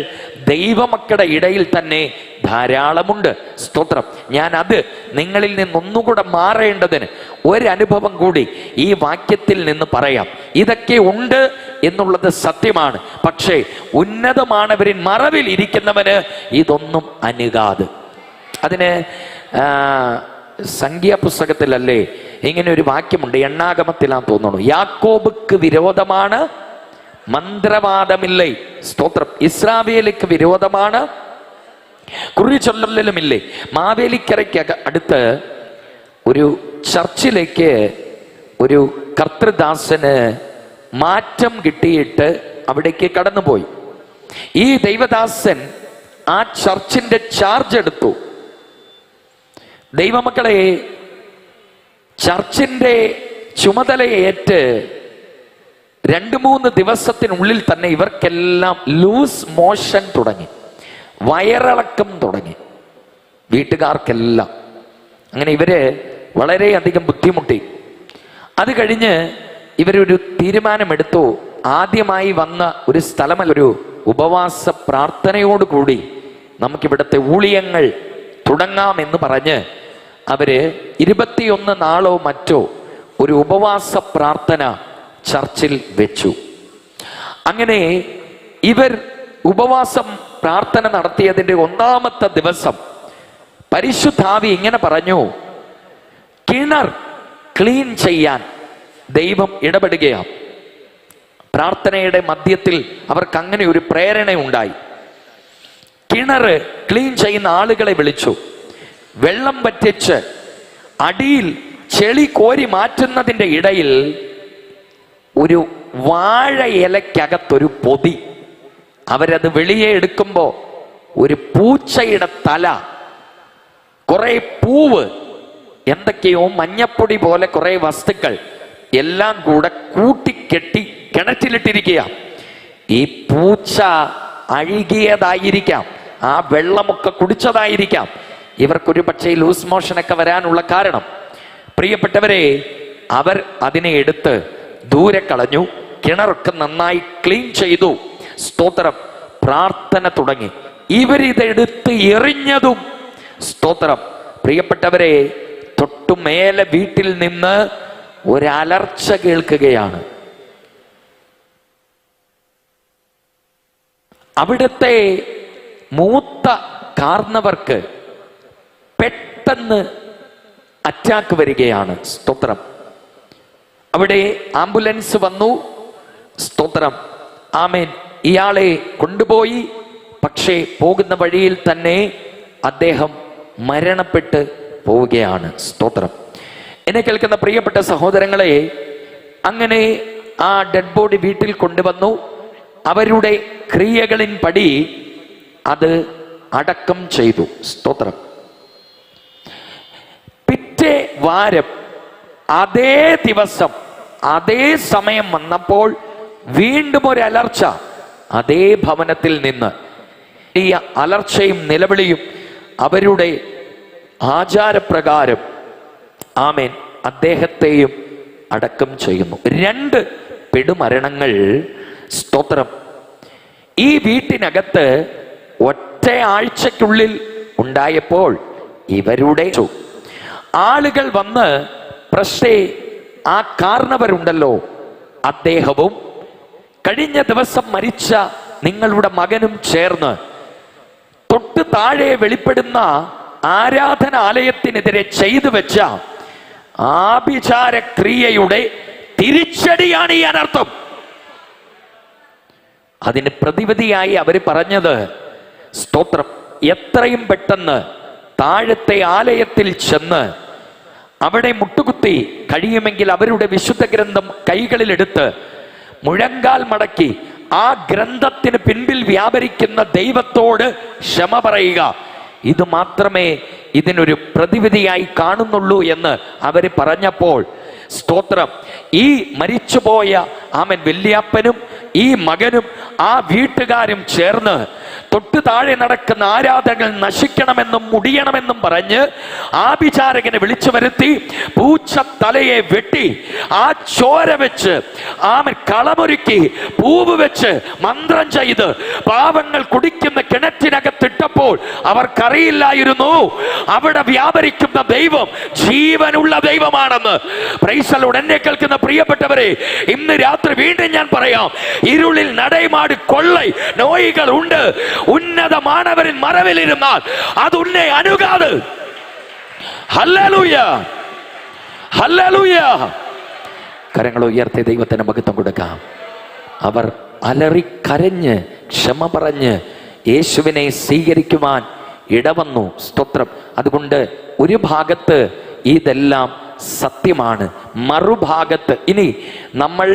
ദൈവമക്കളുടെ ഇടയിൽ തന്നെ ധാരാളമുണ്ട്. സ്തോത്രം. ഞാൻ അത് നിങ്ങളിൽ നിന്നൊന്നുകൂടെ മാറേണ്ടതിന് ഒരനുഭവം കൂടി ഈ വാക്യത്തിൽ നിന്ന് പറയാം. ഇതൊക്കെ ഉണ്ട് എന്നുള്ളത് സത്യമാണ്. പക്ഷേ ഉന്നതമാനവരിൻ മറവിൽ ഇരിക്കുന്നവന് ഇതൊന്നും അനുകാത്. അതിന് സംഖ്യാപുസ്തകത്തിലല്ലേ ഇങ്ങനെ ഒരു വാക്യമുണ്ട്, എണ്ണാഗമത്തിലാന്ന് തോന്നുന്നു. യാക്കോബുക്ക് വിരോധമാണ് മന്ത്രവാദമില്ലേ. സ്തോത്രം. ഇസ്രായേലിക്ക് വിരോധമാണ് കുറിച്ചൊല്ലലുമില്ലേ. മാവേലിക്കരയ്ക്ക് അടുത്ത് ഒരു ചർച്ചിലേക്ക് ഒരു കർത്തൃദാസന് മാറ്റം കിട്ടിയിട്ട് അവിടേക്ക് കടന്നുപോയി. ഈ ദൈവദാസൻ ആ ചർച്ചിന്റെ ചാർജ് എടുത്തു. ദൈവമക്കളെ, ചർച്ചിന്റെ ചുമതലയേറ്റ് 2-3 ദിവസത്തിനുള്ളിൽ തന്നെ ഇവർക്കെല്ലാം ലൂസ് മോഷൻ തുടങ്ങി, വയറിളക്കം തുടങ്ങി, വീട്ടുകാർക്കെല്ലാം. അങ്ങനെ ഇവര് വളരെയധികം ബുദ്ധിമുട്ടി. അത് കഴിഞ്ഞ് ഇവരൊരു തീരുമാനമെടുത്തു. ആദ്യമായി വന്ന ഒരു സ്ഥലമല്ല, ഒരു ഉപവാസ പ്രാർത്ഥനയോടുകൂടി നമുക്കിവിടുത്തെ ഊഴിയങ്ങൾ തുടങ്ങാമെന്ന് പറഞ്ഞ് അവര് 21 നാളോ മറ്റോ ഒരു ഉപവാസ പ്രാർത്ഥന ചർച്ചിൽ വെച്ചു. അങ്ങനെ ഇവർ ഉപവാസം പ്രാർത്ഥന നടത്തിയതിൻ്റെ 1-ാമത്തെ ദിവസം പരിശുദ്ധാവി ഇങ്ങനെ പറഞ്ഞു, കിണർ ക്ലീൻ ചെയ്യാൻ ദൈവം ഇടപെടുകയാണ്. പ്രാർത്ഥനയുടെ മധ്യത്തിൽ അവർക്ക് അങ്ങനെ ഒരു പ്രേരണ ഉണ്ടായി. കിണർ ക്ലീൻ ചെയ്യുന്ന ആളുകളെ വിളിച്ചു. വെള്ളം വറ്റിച്ച് അടിയിൽ ചെളി കോരി മാറ്റുന്നതിൻ്റെ ഇടയിൽ ഒരു വാഴ ഇലക്കകത്തൊരു പൊതി. അവരത് വെളിയെ എടുക്കുമ്പോൾ ഒരു പൂച്ചയുടെ തല, കുറെ പൂവ്, എന്തൊക്കെയോ മഞ്ഞപ്പൊടി പോലെ കുറെ വസ്തുക്കൾ എല്ലാം കൂടെ കൂട്ടിക്കെട്ടി കിണറ്റിലിട്ടിരിക്കുക. ഈ പൂച്ച അഴുകിയതായിരിക്കാം, ആ വെള്ളമൊക്കെ കുടിച്ചതായിരിക്കാം ഇവർക്കൊരു പക്ഷേ ലൂസ് മോഷനൊക്കെ വരാനുള്ള കാരണം. പ്രിയപ്പെട്ടവരെ, അവർ അതിനെ എടുത്ത് ദൂരെ കളഞ്ഞു. കിണറൊക്കെ നന്നായി ക്ലീൻ ചെയ്തു. സ്തോത്രം. പ്രാർത്ഥന തുടങ്ങി. ഇവരിതെടുത്ത് എറിഞ്ഞതും, സ്തോത്രം, പ്രിയപ്പെട്ടവരെ, തൊട്ടുമേലെ വീട്ടിൽ നിന്ന് ഒരലർച്ച കേൾക്കുകയാണ്. അവിടുത്തെ മൂത്ത കാർന്നവർക്ക് പെട്ടെന്ന് അറ്റാക്ക് വരികയാണ്. സ്തോത്രം. അവിടെ ആംബുലൻസ് വന്നു. സ്തോത്രം. ആമേൻ. ഇയാളെ കൊണ്ടുപോയി. പക്ഷേ പോകുന്ന വഴിയിൽ തന്നെ അദ്ദേഹം മരണപ്പെട്ട് പോവുകയാണ്. സ്തോത്രം. എന്നെ കേൾക്കുന്ന പ്രിയപ്പെട്ട സഹോദരങ്ങളെ, അങ്ങനെ ആ ഡെഡ് ബോഡി വീട്ടിൽ കൊണ്ടുവന്നു. അവരുടെ ക്രിയകളിൻ പടി അത് അടക്കം ചെയ്തു. സ്തോത്രം. പിറ്റേ വാരം അതേ ദിവസം അതേ സമയം വന്നപ്പോൾ വീണ്ടും ഒരു അലർച്ച അതേ ഭവനത്തിൽ നിന്ന്. ഈ അലർച്ചയും നിലവിളിയും അവരുടെ ആചാരപ്രകാരം, ആമേൻ, അദ്ദേഹത്തെയും അടക്കം ചെയ്യുന്നു. 2 പെടുമരണങ്ങൾ. സ്തോത്രം. ഈ വീട്ടിനകത്ത് ഒറ്റ ആഴ്ചക്കുള്ളിൽ ഉണ്ടായപ്പോൾ ഇവരുടെ ആളുകൾ വന്ന് പ്രശ്നേ ആ കാരണവരുണ്ടല്ലോ, അദ്ദേഹവും കഴിഞ്ഞ ദിവസം മരിച്ച നിങ്ങളുടെ മകനും ചേർന്ന് തൊട്ട് താഴെ വെളിപ്പെടുന്ന ആരാധനാലയത്തിനെതിരെ ചെയ്തു വെച്ച ആഭിചാരക്രിയയുടെ തിരിച്ചടിയാണ് ഈ അനർത്ഥം. അതിന് പ്രതിവിധിയായി അവര് പറഞ്ഞത്, സ്തോത്രം, എത്രയും പെട്ടെന്ന് താഴത്തെ ആലയത്തിൽ ചെന്ന് അവിടെ മുട്ടുകുത്തി, കഴിയുമെങ്കിൽ അവരുടെ വിശുദ്ധ ഗ്രന്ഥം കൈകളിലെടുത്ത് മുഴങ്കാൽ മടക്കി ആ ഗ്രന്ഥത്തിന് പിൻപിൽ വ്യാപരിക്കുന്ന ദൈവത്തോട് ക്ഷമ പറയുക. ഇത് മാത്രമേ ഇതിനൊരു പ്രതിവിധിയായി കാണുന്നുള്ളൂ എന്ന് അവര് പറഞ്ഞപ്പോൾ, സ്തോത്രം, ഈ മരിച്ചുപോയ ആമൻ വല്യപ്പനും ഈ മകനും ആ വീട്ടുകാരും ചേർന്ന് തൊട്ടു താഴെ നടക്കുന്ന ആരാധകർ നശിക്കണമെന്നും മുടിയണമെന്നും പറഞ്ഞ് ആഭിചാരകനെ വിളിച്ചു വരുത്തി പൂച്ച തലയെ വെട്ടി ആ ചോര വെച്ച് ആമൻ കളമൊരുക്കി പൂവ് വെച്ച് മന്ത്രം ചെയ്ത് പാവങ്ങൾ കുടിക്കുന്ന കിണറ്റിനകത്തിട്ടപ്പോൾ അവർക്കറിയില്ലായിരുന്നു അവിടെ വ്യാപരിക്കുന്ന ദൈവം ജീവനുള്ള ദൈവമാണെന്ന്. Praise the Lord. എന്നെ കേൾക്കുന്ന പ്രിയപ്പെട്ടവരെ, ഇന്ന് രാത്രി വീണ്ടും ഞാൻ പറയാം, ഇരുളിൽ നടൈമാട് കൊള്ളை നോയികൾ ഉണ്ട്. ഉന്നതമാനവരിൻ മറവിലിരുന്നാൽ അത് ഉന്നെ അനുകാത്. Hallelujah, hallelujah. കരങ്ങൾ ഉയർത്തി ദൈവത്തിന് മഹത്വം കൊടുക്കാം. അവർ അലറിക്കരഞ്ഞ് ക്ഷമ പറഞ്ഞ് യേശുവിനെ സ്വീകരിക്കുവാൻ ഇടവന്നു. സ്തോത്രം. അതുകൊണ്ട് ഒരു ഭാഗത്ത് ഇതെല്ലാം സത്യമാണ്, മറുഭാഗത്ത് ഇനി നമ്മൾ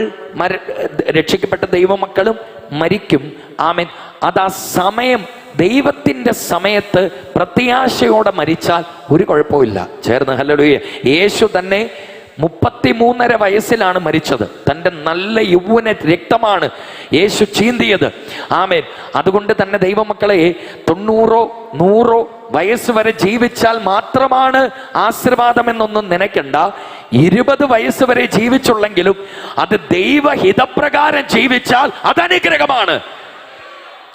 രക്ഷിക്കപ്പെട്ട ദൈവമക്കളും മരിക്കും. ആമേൻ. അതാ സമയം, ദൈവത്തിൻ്റെ സമയത്ത് പ്രത്യാശയോടെ മരിച്ചാൽ ഒരു കുഴപ്പമില്ല. ചേർന്ന് ഹല്ലേലൂയ. യേശു തന്നെ 33.5 വയസ്സിലാണ് മരിച്ചത്. തൻ്റെ നല്ല യൗവന രക്തമാണ് യേശു ചീന്തിയത്. ആമേൻ. അതുകൊണ്ട് തന്നെ ദൈവമക്കളെ 90 100 വയസ്സ് വരെ ജീവിച്ചാൽ മാത്രമാണ് ആശീർവാദം എന്നൊന്നും നനയ്ക്കണ്ട. 20 വയസ്സ് വരെ ജീവിച്ചുള്ളെങ്കിലും അത് ദൈവഹിതപ്രകാരം ജീവിച്ചാൽ അത് അനുഗ്രഹമാണ്.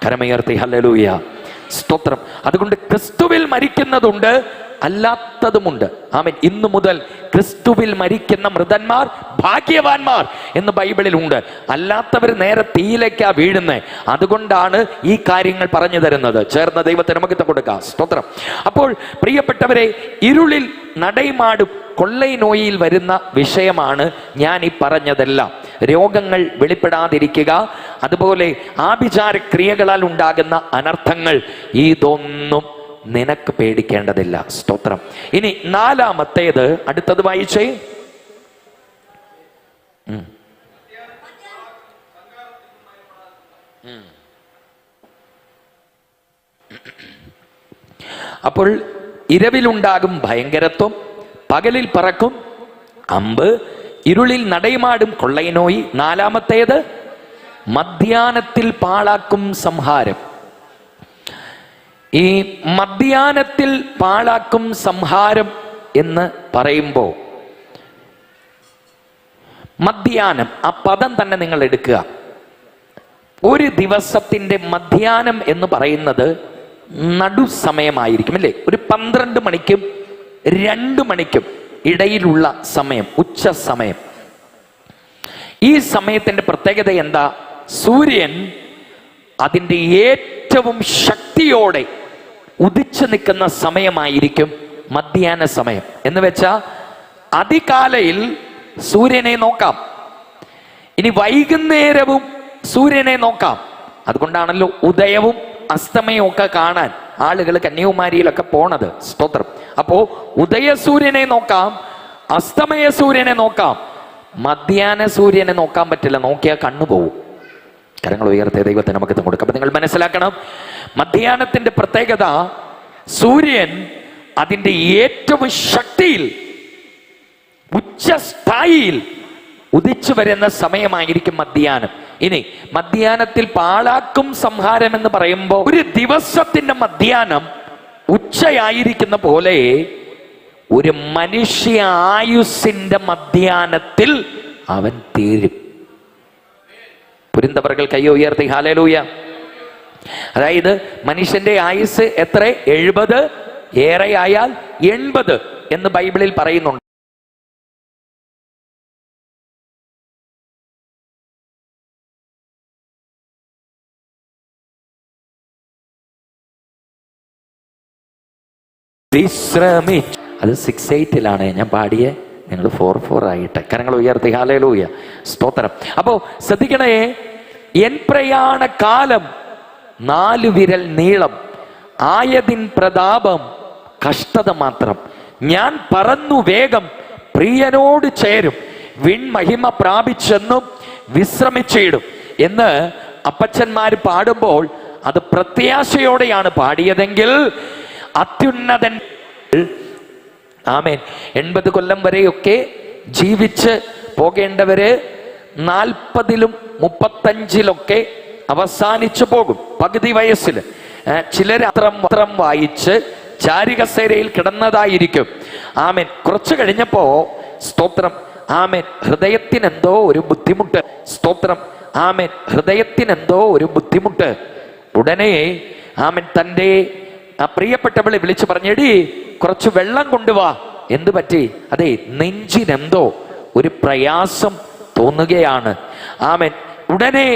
കരമുയർത്തി ഹല്ലേലൂയ, സ്തോത്രം. അതുകൊണ്ട് ക്രിസ്തുവിൽ മരിക്കുന്നതുണ്ട്, അല്ലാത്തതുമുണ്ട്. ആമേൻ. ഇന്നു മുതൽ ക്രിസ്തുവിൽ മരിക്കുന്ന മൃതന്മാർ ഭാഗ്യവാന്മാർ എന്ന് ബൈബിളിൽ ഉണ്ട്. അല്ലാത്തവർ നേരെ തീയിലേക്കാ വീഴുന്നത്. അതുകൊണ്ടാണ് ഈ കാര്യങ്ങൾ പറഞ്ഞു തരുന്നത്. ചേർന്ന ദൈവത്തിന് മഹത്വം കൊടുക്കാം. സ്തോത്രം. അപ്പോൾ പ്രിയപ്പെട്ടവരെ, ഇരുളിൽ നടൈമാടും കൊള്ളൈ നോയിൽ വരുന്ന വിഷയമാണ് ഞാൻ ഈ പറഞ്ഞതെല്ലാം. രോഗങ്ങൾ വെളിപ്പെടാതിരിക്കുക, അതുപോലെ ആഭിചാര ക്രിയകളാൽ ഉണ്ടാകുന്ന അനർത്ഥങ്ങൾ, ഇതൊന്നും നിനക്ക് പേടിക്കേണ്ടതില്ല. സ്തോത്രം. ഇനി 4-മത്തേത്, അടുത്തത് വായിച്ചേ. അപ്പോൾ ഇരവിലുണ്ടാകും ഭയങ്കരത്വം, പകലിൽ പറക്കും അമ്പ്, ഇരുളിൽ നടൈമാടും കൊള്ളൈനോയി. 4-മത്തേത് മധ്യാനത്തിൽ പാഴാക്കും സംഹാരം. ഈ മധ്യാനത്തിൽ പാഴാക്കും സംഹാരം എന്ന് പറയുമ്പോൾ മധ്യാനം, ആ പദം തന്നെ നിങ്ങൾ എടുക്കുക. ഒരു ദിവസത്തിന്റെ മധ്യാനം എന്ന് പറയുന്നത് നടുസമയമായിരിക്കും അല്ലേ? ഒരു 12 മണിക്കും 2 മണിക്കും ഇടയിലുള്ള സമയം, ഉച്ച സമയം. ഈ സമയത്തിന്റെ പ്രത്യേകത എന്താ? സൂര്യൻ അതിൻ്റെ ഏറ്റവും ശക്തിയോടെ ഉദിച്ചു നിൽക്കുന്ന സമയമായിരിക്കും മധ്യാഹ്ന സമയം. എന്ന് വെച്ചാൽ അതികാലയിൽ സൂര്യനെ നോക്കാം, ഇനി വൈകുന്നേരവും സൂര്യനെ നോക്കാം. അതുകൊണ്ടാണല്ലോ ഉദയവും അസ്തമയവും ഒക്കെ കാണാൻ ആളുകൾ കന്യാകുമാരിയിലൊക്കെ പോണത്. സ്തോത്രം. അപ്പോ ഉദയ സൂര്യനെ നോക്കാം, അസ്തമയ സൂര്യനെ നോക്കാം, മധ്യാഹ്ന സൂര്യനെ നോക്കാൻ പറ്റില്ല. നോക്കിയാൽ കണ്ണുപോകും. കരങ്ങൾ ഉയർത്തിയ ദൈവത്തിന് നമുക്ക് കൊടുക്കാം. അപ്പൊ നിങ്ങൾ മനസ്സിലാക്കണം, മധ്യാഹ്നത്തിന്റെ പ്രത്യേകത സൂര്യൻ അതിന്റെ ഏറ്റവും ശക്തിയിൽ ഉച്ചസ്ഥായിയിൽ ഉദിച്ചു വരുന്ന സമയമായിരിക്കും മധ്യാഹ്നം. ഇനി മധ്യാഹ്നത്തിൽ പാഴാക്കും സംഹാരം എന്ന് പറയുമ്പോൾ ഒരു ദിവസത്തിന്റെ മധ്യാഹ്നം ഉച്ചയായിരിക്കുന്ന പോലെ ഒരു മനുഷ്യ ആയുസിന്റെ മധ്യാഹ്നത്തിൽ അവൻ തീരും. പുരിന്തവർകൾ കയ്യോ ഉയർത്തി ഹല്ലേലൂയ. അതായത് മനുഷ്യന്റെ ആയുസ് എത്ര? 70, ഏറെയായാൽ 80 എന്ന് ബൈബിളിൽ പറയുന്നുണ്ട്. അത് 6:8 ഞാൻ പാടിയേ, നിങ്ങൾ 4:4 ആയിട്ട്. കരങ്ങൾ ഉയർത്തി ഹല്ലേലൂയ, സ്തോത്രം. അപ്പോ ശ്രദ്ധിക്കണേ, എൻ പ്രയാണ കാലം 4 വിരൽ നീളം, ആയതിൻ പ്രതാപം കഷ്ടത മാത്രം. ഞാൻ പറന്നു വേഗം പ്രിയനോട് ചേരും, വിൺമഹിമ പ്രാപിച്ചെന്നും വിശ്രമിച്ചിടും എന്ന് അപ്പച്ചന്മാർ പാടുമ്പോൾ അത് പ്രത്യാശയോടെയാണ് പാടിയതെങ്കിൽ അത്യുന്നതൻ ആമേൻ 80 കൊല്ലം വരെയൊക്കെ ജീവിച്ച് പോകേണ്ടവര് 40-ലും 35-ലൊക്കെ അവസാനിച്ചു പോകും, പകുതി വയസ്സിൽ. ചിലർ പത്രം വായിച്ച് ചാരികസേരയിൽ കിടന്നതായിരിക്കും. ആമേൻ. കുറച്ചു കഴിഞ്ഞപ്പോ സ്തോത്രം, ആമേൻ, ഹൃദയത്തിനെന്തോ ഒരു ബുദ്ധിമുട്ട്. സ്തോത്രം, ആമേൻ, ഹൃദയത്തിനെന്തോ ഒരു ബുദ്ധിമുട്ട്. ഉടനെ ആമേൻ തൻ്റെ പ്രിയപ്പെട്ടവളെ വിളിച്ചു പറഞ്ഞെടി കുറച്ച് വെള്ളം കൊണ്ടുവാ. എന്തു പറ്റി? അതെ, നെഞ്ചിനെന്തോ ഒരു പ്രയാസം തോന്നുകയാണ്. ആമേൻ. ഉടനെ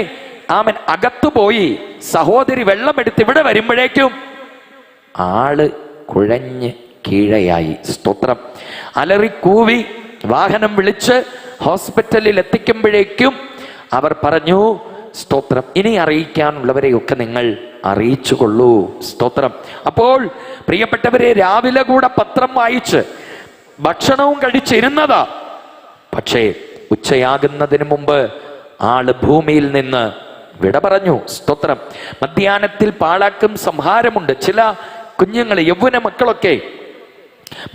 ആമേൻ അകത്തു പോയി സഹോദരി വെള്ളമെടുത്ത് ഇവിടെ വരുമ്പോഴേക്കും ആള് കുഴഞ്ഞ് കീഴയായി. സ്തോത്രം. അലറിക്കൂവി വാഹനം വിളിച്ച് ഹോസ്പിറ്റലിൽ എത്തിക്കുമ്പോഴേക്കും അവർ പറഞ്ഞു, സ്തോത്രം, ഇനി അറിയിക്കാനുള്ളവരെയൊക്കെ നിങ്ങൾ അറിയിച്ചുകൊള്ളൂ. സ്തോത്രം. അപ്പോൾ പ്രിയപ്പെട്ടവരെ, രാവിലെ കൂടെ പത്രം വായിച്ച് ഭക്ഷണവും കഴിച്ചിരുന്നതാ. പക്ഷേ ഉച്ചയാകുന്നതിന് മുമ്പ് ആള് ഭൂമിയിൽ നിന്ന് വിട പറഞ്ഞു. സ്തോത്രം. മധ്യാഹ്നത്തിൽ പാഴാക്കും സംഹാരമുണ്ട്. ചില കുഞ്ഞുങ്ങൾ, യൗവന മക്കളൊക്കെ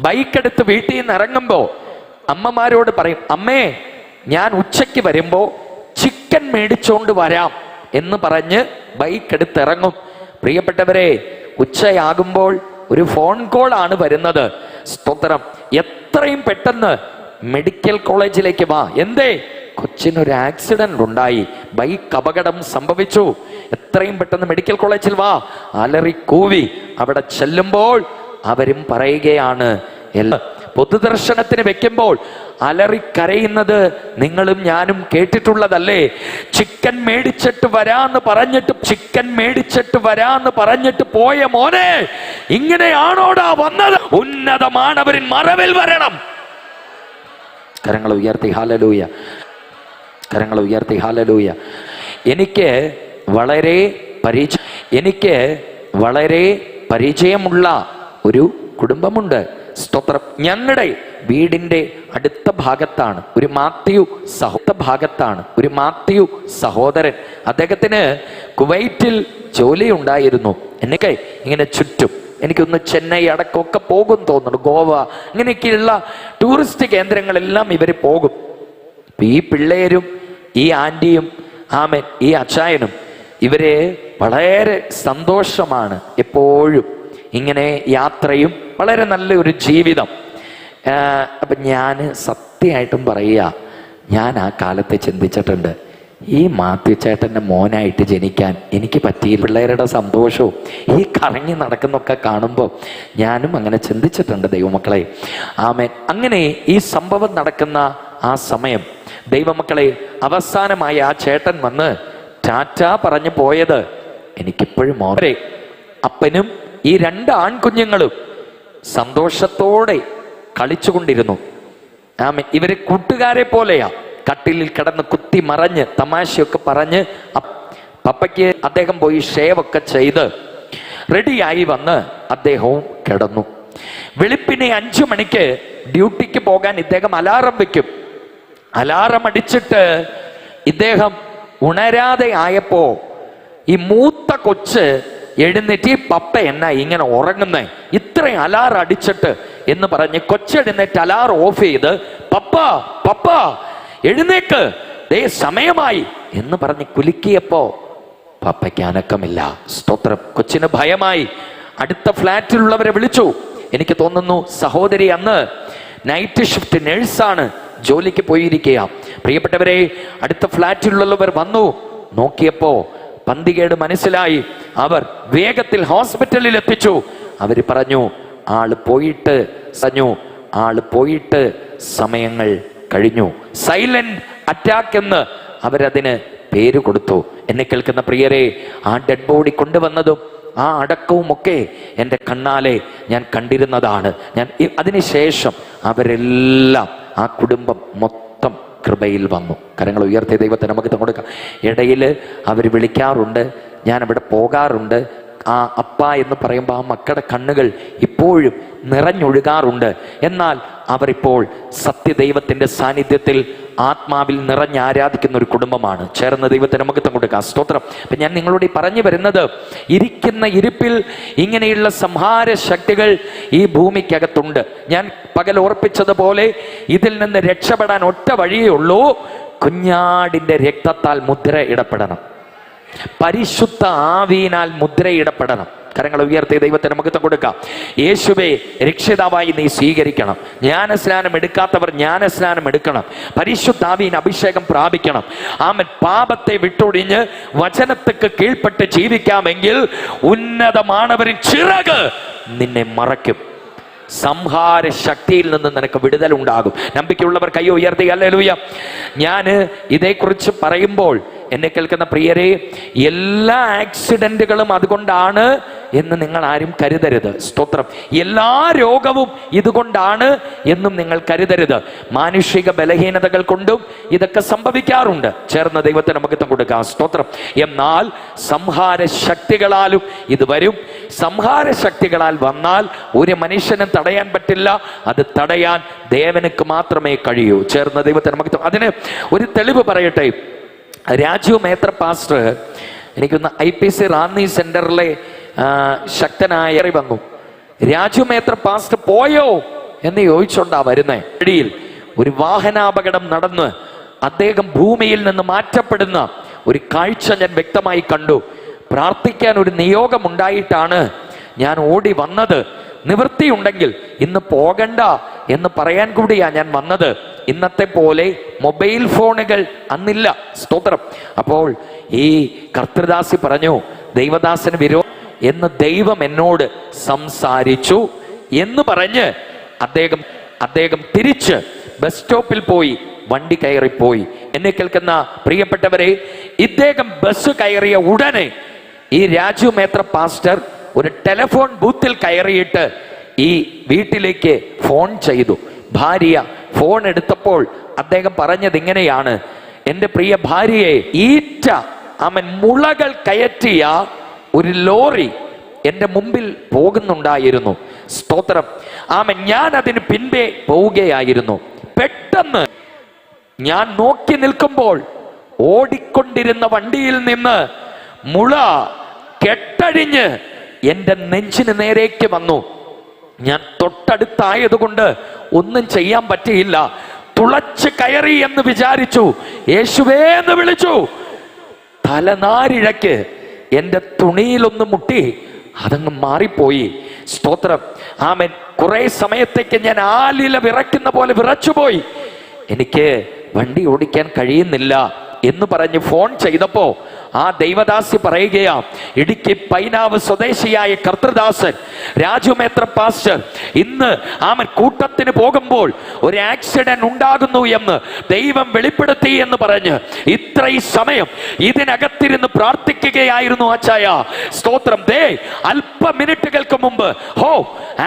ബൈക്കെടുത്ത് വീട്ടിൽ നിന്ന് ഇറങ്ങുമ്പോ അമ്മമാരോട് പറയും, അമ്മേ ഞാൻ ഉച്ചയ്ക്ക് വരുമ്പോ ചിക്കൻ മേടിച്ചോണ്ട് വരാം എന്ന് പറഞ്ഞ് ബൈക്കെടുത്ത് ഇറങ്ങും. പ്രിയപ്പെട്ടവരെ, ഉച്ചയാകുമ്പോൾ ഒരു ഫോൺ കോൾ ആണ് വരുന്നത്. സ്തോത്രം. എത്രയും പെട്ടെന്ന് മെഡിക്കൽ കോളേജിലേക്ക് വാ. എന്തേ? കൊച്ചിനൊരു ആക്സിഡന്റ് ഉണ്ടായി, ബൈക്ക് അപകടം സംഭവിച്ചു, എത്രയും പെട്ടെന്ന് മെഡിക്കൽ കോളേജിൽ വാ. അലറി കൂവി അവിടെ ചെല്ലുമ്പോൾ അവരും പറയുകയാണ്, പൊതുദർശനത്തിന് വെക്കുമ്പോൾ അലറിക്കരയുന്നത് നിങ്ങളും ഞാനും കേട്ടിട്ടുള്ളതല്ലേ? ചിക്കൻ മേടിച്ചിട്ട് വരാന്ന് പറഞ്ഞിട്ട് പോയ മോനെ ഇങ്ങനെയാണോടാ വന്നത്? ഉന്നതമാണവരിൻ മറവിൽ വരണം. കരങ്ങൾ ഉയർത്തി ഹല്ലേലൂയ, കരങ്ങൾ ഉയർത്തി ഹല്ലേലൂയ. എനിക്ക് വളരെ പരിചയമുള്ള ഒരു കുടുംബമുണ്ട്. സ്തോത്രം. ഞങ്ങളുടെ വീടിന്റെ അടുത്ത ഭാഗത്താണ് ഒരു മാത്യു സഹോദരൻ. അദ്ദേഹത്തിന് കുവൈറ്റിൽ ജോലി ഉണ്ടായിരുന്നു. എനിക്ക് ഇങ്ങനെ ചുറ്റും, എനിക്കൊന്ന് ചെന്നൈ അടക്കമൊക്കെ പോകും തോന്നുന്നു, ഗോവ, അങ്ങനെയൊക്കെയുള്ള ടൂറിസ്റ്റ് കേന്ദ്രങ്ങളെല്ലാം ഇവർ പോകും. ഈ പിള്ളേരും ഈ ആന്റിയും ആമേൻ ഈ അച്ചായനും ഇവരെ വളരെ സന്തോഷമാണ്. എപ്പോഴും ഇങ്ങനെ യാത്രയും വളരെ നല്ലൊരു ജീവിതം. അപ്പം ഞാൻ സത്യമായിട്ടും പറയുക, ഞാൻ ആ കാലത്ത് ചിന്തിച്ചിട്ടുണ്ട്, ഈ മാത്യു ചേട്ടൻ്റെ മോനായിട്ട് ജനിക്കാൻ എനിക്ക് പറ്റിയില്ല. പിള്ളേരുടെ സന്തോഷവും ഈ കറങ്ങി നടക്കുന്നൊക്കെ കാണുമ്പോൾ ഞാനും അങ്ങനെ ചിന്തിച്ചിട്ടുണ്ട് ദൈവമക്കളെ. ആമേൻ. അങ്ങനെ ഈ സംഭവം നടക്കുന്ന ആ സമയം ദൈവമക്കളെ, അവസാനമായി ആ ചേട്ടൻ വന്ന് ടാറ്റ പറഞ്ഞു പോയത് എനിക്കിപ്പോഴും ഓരേ. അപ്പനും ഈ 2 ആൺകുഞ്ഞുങ്ങളും സന്തോഷത്തോടെ കളിച്ചുകൊണ്ടിരുന്നു. ആമേൻ. ഇവര് കൂട്ടുകാരെ പോലെയാ. കട്ടിലിൽ കിടന്ന് കുത്തി മറഞ്ഞ് തമാശയൊക്കെ പറഞ്ഞ് പപ്പയ്ക്ക് അദ്ദേഹം പോയി ഷേവൊക്കെ ചെയ്ത് റെഡിയായി വന്ന് അദ്ദേഹവും കിടന്നു. വെളുപ്പിനെ 5 മണിക്ക് ഡ്യൂട്ടിക്ക് പോകാൻ ഇദ്ദേഹം അലാറം വെക്കും. അലാറം അടിച്ചിട്ട് ഇദ്ദേഹം ഉണരാതെ ആയപ്പോ ഈ മൂത്ത കൊച്ച് എഴുന്നേറ്റ്, പപ്പ എന്നാ ഇങ്ങനെ ഉറങ്ങുന്നേ, ഇത്രയും അലാറം അടിച്ചിട്ട് എന്ന് പറഞ്ഞ് കൊച്ചെഴുന്നേറ്റ് അലാറം ഓഫ് ചെയ്ത്, പപ്പ എഴുന്നേക്ക്, ദേ സമയമായി എന്ന് പറഞ്ഞ് കുലുക്കിയപ്പോ പപ്പയ്ക്ക് അനക്കമില്ല. സ്തോത്രം. കൊച്ചിന് ഭയമായി. അടുത്ത ഫ്ലാറ്റിലുള്ളവരെ വിളിച്ചു. എനിക്ക് തോന്നുന്നു സഹോദരി അന്ന് നൈറ്റ് ഷിഫ്റ്റ് നേഴ്സാണ്, ജോലിക്ക് പോയിരിക്കുക. പ്രിയപ്പെട്ടവരെ, അടുത്ത ഫ്ലാറ്റിലുള്ളവർ വന്നു. നോക്കിയപ്പോ പന്തികേട് മനസ്സിലായി. അവർ വേഗത്തിൽ ഹോസ്പിറ്റലിൽ എത്തിച്ചു. അവര് പറഞ്ഞു, ആള് പോയിട്ട് സമയങ്ങൾ കഴിഞ്ഞു. സൈലന്റ് അറ്റാക്ക് എന്ന് അവരതിന് പേര് കൊടുത്തു. എന്നെ കേൾക്കുന്ന പ്രിയരെ, ആ ഡെഡ് ബോഡി കൊണ്ടുവന്നതും ആ അടക്കവും ഒക്കെ എൻ്റെ കണ്ണാലെ ഞാൻ കണ്ടിരുന്നതാണ്. അതിനുശേഷം അവരെല്ലാം, ആ കുടുംബം മൊത്തം കൃപയിൽ വന്നു. കരങ്ങൾ ഉയർത്തിയ ദൈവത്തെ നമുക്ക് കൊടുക്കാം. ഇടയിൽ അവർ വിളിക്കാറുണ്ട്, ഞാൻ അവിടെ പോകാറുണ്ട്. ആ അപ്പ എന്ന് പറയുമ്പോൾ ആ മക്കളുടെ കണ്ണുകൾ ഇപ്പോഴും നിറഞ്ഞൊഴുകാറുണ്ട്. എന്നാൽ അവരിപ്പോൾ സത്യദൈവത്തിൻ്റെ സാന്നിധ്യത്തിൽ ആത്മാവിൽ നിറഞ്ഞ് ആരാധിക്കുന്ന ഒരു കുടുംബമാണ്. ചേർന്ന ദൈവത്തെ നമുക്ക് കൊടുക്കാം. സ്തോത്രം. അപ്പം ഞാൻ നിങ്ങളോട് പറഞ്ഞു വരുന്നത്, ഇരിക്കുന്ന ഇരിപ്പിൽ ഇങ്ങനെയുള്ള സംഹാര ശക്തികൾ ഈ ഭൂമിക്കകത്തുണ്ട്. ഞാൻ പകൽ ഓർപ്പിച്ചതുപോലെ ഇതിൽ നിന്ന് രക്ഷപ്പെടാൻ ഒറ്റ വഴിയേ ഉള്ളൂ, കുഞ്ഞാടിൻ്റെ രക്തത്താൽ മുദ്ര ഇടപെടണം, പരിശുദ്ധ ആവിയിനാൽ മുദ്രയിടപ്പെടണം. കരങ്ങൾ ഉയർത്തി ദൈവത്തിന് മഹത്വം കൊടുക്കാം. യേശുവേ രക്ഷിതാവായി നീ സ്വീകരിക്കണം. ജ്ഞാനസ്നാനം എടുക്കാത്തവർ ജ്ഞാനസ്നാനം എടുക്കണം. പരിശുദ്ധാവിൻ അഭിഷേകം പ്രാപിക്കണം. ആമൻ. പാപത്തെ വിട്ടൊടിഞ്ഞ് വചനത്തിക്ക് കീഴ്പ്പെട്ട് ജീവിക്കാമെങ്കിൽ ഉന്നതമാനവരിൻ ചിറക് നിന്നെ മറയ്ക്കും. സംഹാര ശക്തിയിൽ നിന്ന് നിനക്ക് വിടുതൽ ഉണ്ടാകും. നമ്പിക്കയുള്ളവർ കൈ ഉയർത്തി ഹല്ലേലൂയ. ഞാൻ ഇതേക്കുറിച്ച് പറയുമ്പോൾ എന്നെ കേൾക്കുന്ന പ്രിയരെ, എല്ലാ ആക്സിഡന്റുകളും അതുകൊണ്ടാണ് എന്ന് നിങ്ങൾ ആരും കരുതരുത്. സ്തോത്രം. എല്ലാ രോഗവും ഇതുകൊണ്ടാണ് എന്നും നിങ്ങൾ കരുതരുത്. മാനുഷിക ബലഹീനതകൾ കൊണ്ടും ഇതൊക്കെ സംഭവിക്കാറുണ്ട്. ചേർന്ന് ദൈവത്തിന് മഹത്വം കൊടുക്കാം. സ്തോത്രം. എന്നാൽ സംഹാര ശക്തികളാലും ഇത് വരും. സംഹാര ശക്തികളാൽ വന്നാൽ ഒരു മനുഷ്യനും തടയാൻ പറ്റില്ല. അത് തടയാൻ ദേവനുക്ക് മാത്രമേ കഴിയൂ. ചേർന്ന് ദൈവത്തിന് മഹത്വം. അതിന് ഒരു തെളിവ് പറയട്ടെ. രാജു മേത്ര പാസ്റ്റർ എനിക്കൊന്ന് IPC റാന്നി സെന്ററിലെ ശക്തനായ വന്നു. രാജു മേത്ര പാസ്റ്റർ പോയോ എന്ന് ചോദിച്ചോണ്ടാ വരുന്നേ. ഇടയിൽ ഒരു വാഹനാപകടം നടന്ന് അദ്ദേഹം ഭൂമിയിൽ നിന്ന് മാറ്റപ്പെടുന്ന ഒരു കാഴ്ച ഞാൻ വ്യക്തമായി കണ്ടു. പ്രാർത്ഥിക്കാൻ ഒരു നിയോഗം ഉണ്ടായിട്ടാണ് ഞാൻ ഓടി വന്നത്. നിവൃത്തിയുണ്ടെങ്കിൽ ഇന്ന് പോകണ്ട എന്ന് പറയാൻ കൂടിയാ ഞാൻ വന്നത്. ഇന്നത്തെ പോലെ മൊബൈൽ ഫോണുകൾ അന്നില്ല. സ്തോത്രം. അപ്പോൾ ഈ കർത്തൃദാസി പറഞ്ഞു, ദൈവദാസന് എന്ന് ദൈവം എന്നോട് സംസാരിച്ചു എന്ന് പറഞ്ഞ് അദ്ദേഹം തിരിച്ച് ബസ് സ്റ്റോപ്പിൽ പോയി വണ്ടി കയറിപ്പോയി. എന്നെ കേൾക്കുന്ന പ്രിയപ്പെട്ടവരെ, ഇദ്ദേഹം ബസ് കയറിയ ഉടനെ ഈ രാജു മേത്ര പാസ്റ്റർ ഒരു ടെലിഫോൺ ബൂത്തിൽ കയറിയിട്ട് ഈ വീട്ടിലേക്ക് ഫോൺ ചെയ്തു. ഭാര്യ ഫോൺ എടുത്തപ്പോൾ അദ്ദേഹം പറഞ്ഞത് ഇങ്ങനെയാണ്: എൻ്റെ പ്രിയ ഭാര്യയെ, മുളകൾ കയറ്റിയ ഒരു ലോറി എൻ്റെ മുമ്പിൽ പോകുന്നുണ്ടായിരുന്നു. സ്തോത്രം. ഞാൻ അതിന് പിൻപേ പോവുകയായിരുന്നു. പെട്ടെന്ന് ഞാൻ നോക്കി നിൽക്കുമ്പോൾ ഓടിക്കൊണ്ടിരുന്ന വണ്ടിയിൽ നിന്ന് മുള കെട്ടഴിഞ്ഞ് എൻ്റെ നെഞ്ചിന് നേരേക്ക് വന്നു. ഞാൻ തൊട്ടടുത്തായതുകൊണ്ട് ഒന്നും ചെയ്യാൻ പറ്റിയില്ല. തുളച്ച് കയറി എന്ന് വിചാരിച്ചു. യേശുവേ എന്ന് വിളിച്ചു. തലനാരിഴയ്ക്ക് എൻ്റെ തുണിയിലൊന്ന് മുട്ടി അതങ്ങ് മാറിപ്പോയി. സ്തോത്രം. ആമേൻ. കുറെ സമയത്തേക്ക് ഞാൻ ആലില വിറയ്ക്കുന്ന പോലെ വിറച്ചുപോയി. എനിക്ക് വണ്ടി ഓടിക്കാൻ കഴിയുന്നില്ല എന്ന് പറഞ്ഞ് ഫോൺ ചെയ്തപ്പോ ആ ദൈവദാസി പറയുകയാ, ഇടുക്കി പൈനാവ് സ്വദേശിയായ കർത്തൃദാസൻ രാജു മേത്ര പാസ്റ്റർ ഇന്ന് കൂട്ടത്തിന് പോകുമ്പോൾ ഒരു ആക്സിഡന്റ് ഉണ്ടാകുന്നു എന്ന് ദൈവം വെളിപ്പെടുത്തി എന്ന് പറഞ്ഞ് ഇത്രയും സമയം ഇതിനകത്തിരുന്ന് പ്രാർത്ഥിക്കുകയായിരുന്നു അച്ചായ. സ്തോത്രം. അല്പ മിനിറ്റുകൾക്ക് മുമ്പ്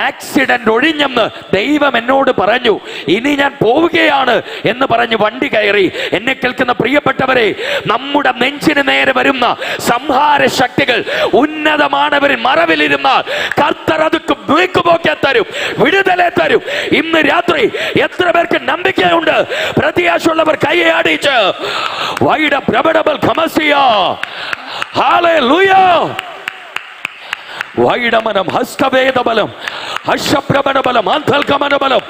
ആക്സിഡന്റ് ഒഴിഞ്ഞെന്ന് ദൈവം എന്നോട് പറഞ്ഞു. ഇനി ഞാൻ പോവുകയാണ് എന്ന് പറഞ്ഞ് വണ്ടി കയറി. എന്നെ കേൾക്കുന്ന പ്രിയപ്പെട്ടവരെ, നമ്മുടെ നെഞ്ചിന് നേരെ വരുന്ന സംഹാര ശക്തികൾ ഉന്നതമാനവരിൽ മറവിലിരുന്നാൽ കർത്തർ അതുക്ക് നീക്കുപോക്കെ തരും, വിടുതലെ തരും. ഇന്ന് രാത്രി എത്ര പേർക്ക് നമ്പിക്കയുണ്ട്? പ്രത്യാശയുള്ളവർ കൈയടിച്ച് വൈഡ പ്രബഡബൽ ഖമസിയ ഹല്ലേലൂയ. വൈഡമനം ഹസ്തവേദബലം ഹർഷപ്രബലബലം അന്തൽഗമനബലം.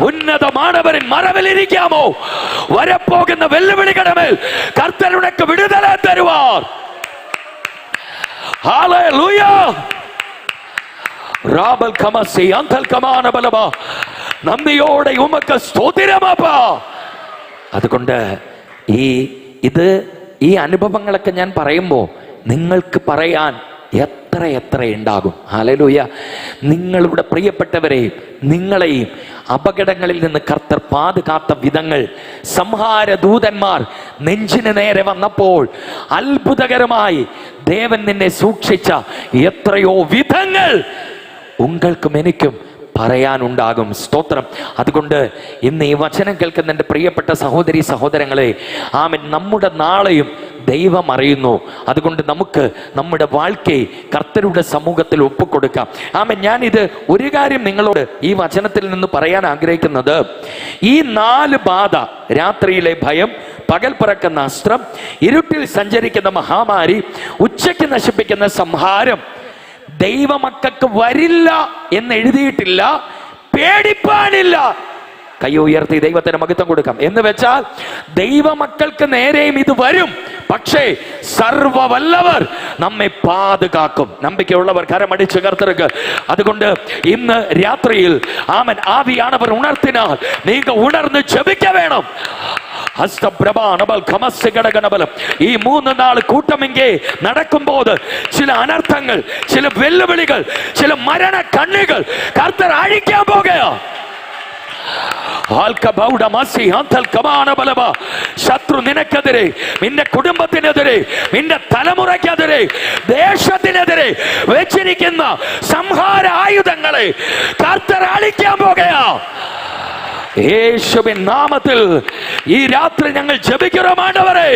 ഉന്നതമാനവരിൻ മറവിലിരിക്കാമോ? വരപ്പോകുന്ന വെല്ലുവിളികളുടെ മേൽ കർത്തരുടെ വിടുതലെ തരുവാർ. ഹല്ലേലൂയ. റാബൽ ഖമസി അന്തൽ കമാനബലബ. നന്ദിയോടെ ഉമക്ക് സ്തോത്രമപ്പ. അതുകൊണ്ട് ഈ അനുഭവങ്ങളൊക്കെ ഞാൻ പറയുമ്പോൾ നിങ്ങൾക്ക് പറയാൻ എത്ര ഉണ്ടാകും. ഹല്ലേലൂയ. നിങ്ങളുടെ പ്രിയപ്പെട്ടവരെയും നിങ്ങളെയും അപകടങ്ങളിൽ നിന്ന് കർത്തർ പാതുകാത്ത വിധങ്ങൾ, സംഹാര ദൂതന്മാർ നെഞ്ചിന് നേരെ വന്നപ്പോൾ അത്ഭുതകരമായി ദേവൻ നിന്നെ സൂക്ഷിച്ച എത്രയോ വിധങ്ങൾ ഉങ്ങൾക്കും എനിക്കും പറയാനുണ്ടാകും. സ്തോത്രം. അതുകൊണ്ട് ഇന്ന് ഈ വചനം കേൾക്കുന്ന എൻ്റെ പ്രിയപ്പെട്ട സഹോദരി സഹോദരങ്ങളെ, നമ്മുടെ നാളെയും ദൈവം അറിയുന്നു. അതുകൊണ്ട് നമുക്ക് നമ്മുടെ വാഴ്ക്കയെ കർത്തരുടെ സമൂഹത്തിൽ ഒപ്പുകൊടുക്കാം. ഞാനിത് ഒരു കാര്യം നിങ്ങളോട് ഈ വചനത്തിൽ നിന്ന് പറയാൻ ആഗ്രഹിക്കുന്നത്, ഈ 4 ബാധ, രാത്രിയിലെ ഭയം, പകൽ പറക്കുന്ന അസ്ത്രം, ഇരുട്ടിൽ സഞ്ചരിക്കുന്ന മഹാമാരി, ഉച്ചയ്ക്ക് നശിപ്പിക്കുന്ന സംഹാരം, ദൈവമക്കൾക്ക് വരില്ല എന്ന് എഴുതിയിട്ടില്ല. പേടിപ്പാനില്ല. കൈ ഉയർത്തി ദൈവത്തിന് മഹത്വം കൊടുക്കാം. എന്ന് വെച്ചാൽ ദൈവമക്കൾക്ക് നേരെയും ഇത് വരും, പക്ഷേ സർവവല്ലവർ നമ്മെ പാതുകാക്കും. നம்பிക്കയുള്ളവർ കരമടിച്ച് കർത്തർക്ക്. അതുകൊണ്ട് ഇന്ന് രാത്രിയിൽ ആമൻ ആവിയാണവർ ഉണർത്തിനാൽ നീങ്ക ഉണർന്ന് ജപിക്ക വേണം. ഈ 3 നാൾ കൂട്ടമെങ്കിൽ നടക്കുമ്പോൾ ചില അനർത്ഥങ്ങൾ, ചില വെല്ലുവിളികൾ, ചില മരണ കണ്ണികൾ കർത്തർ അഴിക്കാൻ പോകുകയോ. ശത്രു നിനക്കെതിരെ, നിന്റെ കുടുംബത്തിനെതിരെ, നിന്റെ തലമുറയ്ക്കെതിരെ, ദേശത്തിനെതിരെ വെച്ചിരിക്കുന്ന സംഹാര ആയുധങ്ങളെ കർത്തർ അഴിക്കാൻ പോകുകയോ. യേശുവിൻ നാമത്തിൽ ഈ രാത്രി ഞങ്ങൾ ജപിക്കുറമാണ്ടവരെ.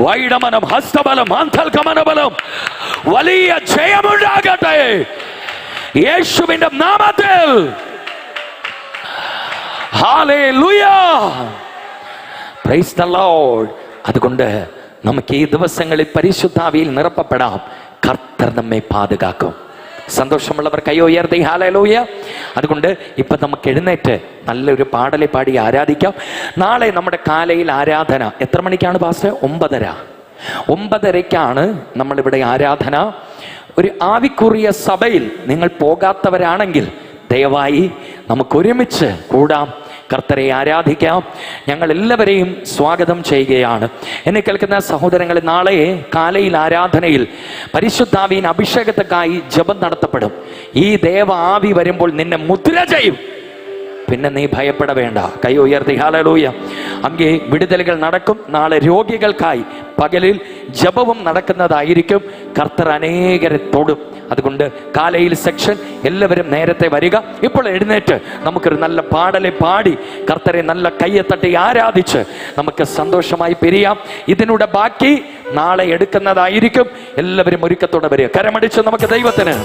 വൈഡമനം, ഹസ്തബലം, അന്തൽഗമനബലം, വലിയ ജയമുണ്ടാകട്ടെ യേശുവിന്റെ നാമത്തിൽ. Hallelujah, praise the Lord. അതുകൊണ്ട് നമുക്ക് ഈ ദിവസങ്ങളിൽ പരിശുദ്ധാവിയിൽ നിറപ്പപ്പെടാം. കർത്തർ നമ്മെ പാതുകാക്കും. സന്തോഷമുള്ളവർ കൈ ഉയർത്തി ഹല്ലേലൂയ. അതുകൊണ്ട് ഇപ്പം നമുക്ക് എഴുന്നേറ്റ് നല്ലൊരു പാടലെ പാടി ആരാധിക്കാം. നാളെ നമ്മുടെ കാലയിൽ ആരാധന എത്ര മണിക്കാണ് പാസ്റ്റർ? 9:30 നമ്മളിവിടെ ആരാധന. ഒരു ആവിക്കുറിയ സഭയിൽ നിങ്ങൾ പോകാത്തവരാണെങ്കിൽ ദയവായി നമുക്ക് ഒരുമിച്ച് കൂടാം, കർത്തരെ ആരാധിക്കാം. ഞങ്ങൾ എല്ലാവരെയും സ്വാഗതം ചെയ്യുകയാണ്. എന്നെ കേൾക്കുന്ന സഹോദരങ്ങളെ, നാളെ കാലയിൽ ആരാധനയിൽ പരിശുദ്ധാവിൻ അഭിഷേകത്തിനായി ജപം നടത്തപ്പെടും. ഈ ദേവ ആവി വരുമ്പോൾ നിന്നെ മുദ്ര ചെയ്യും. പിന്നെ നീ ഭയപ്പെട വേണ്ട. കൈ ഉയർത്തി ഹല്ലേലൂയ. അങ്ങേ വിടുതലുകൾ നടക്കും. നാളെ രോഗികൾക്കായി പകലിൽ ജപവും നടക്കുന്നതായിരിക്കും. കർത്തർ അനേകരെ തൊടും. അതുകൊണ്ട് കാലയിൽ സെക്ഷൻ എല്ലാവരും നേരത്തെ വരിക. ഇപ്പോൾ എഴുന്നേറ്റ് നമുക്കൊരു നല്ല പാടലെ പാടി കർത്തരെ നല്ല കയ്യെ തട്ടി ആരാധിച്ച് നമുക്ക് സന്തോഷമായി പിരിയാം. ഇതിനൂടെ ബാക്കി നാളെ എടുക്കുന്നതായിരിക്കും. എല്ലാവരും ഒരുക്കത്തോടെ വരിക. കരമടിച്ച് നമുക്ക് ദൈവത്തിന്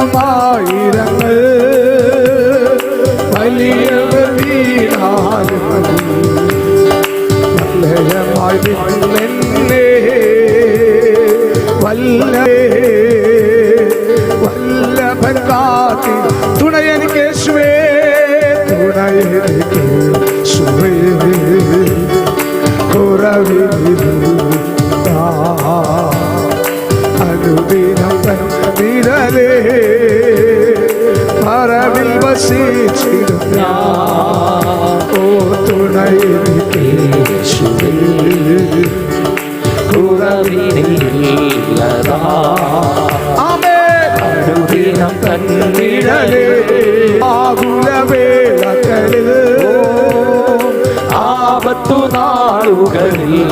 ഫലമിടമായിരങ്ങൾ വലിയവർ വീണാലുമായി വല്ലഭൻ കാത്തി തുണയെനിക്ക് യേശുവേ, തുണയെനിക്ക് യേശുവേ, കുറവില്ല അനുദിനം തന്നിരലേ മറവിൽ വസിച്ചിടും ഞാൻ. ഓ തുണയെനിക്ക് യേശുവേ, കുറവിനില്ലതാ അനുദിനം തന്നിരലേ ആകുലവേളകളിൽ ആപത്തു നാളുകളിൽ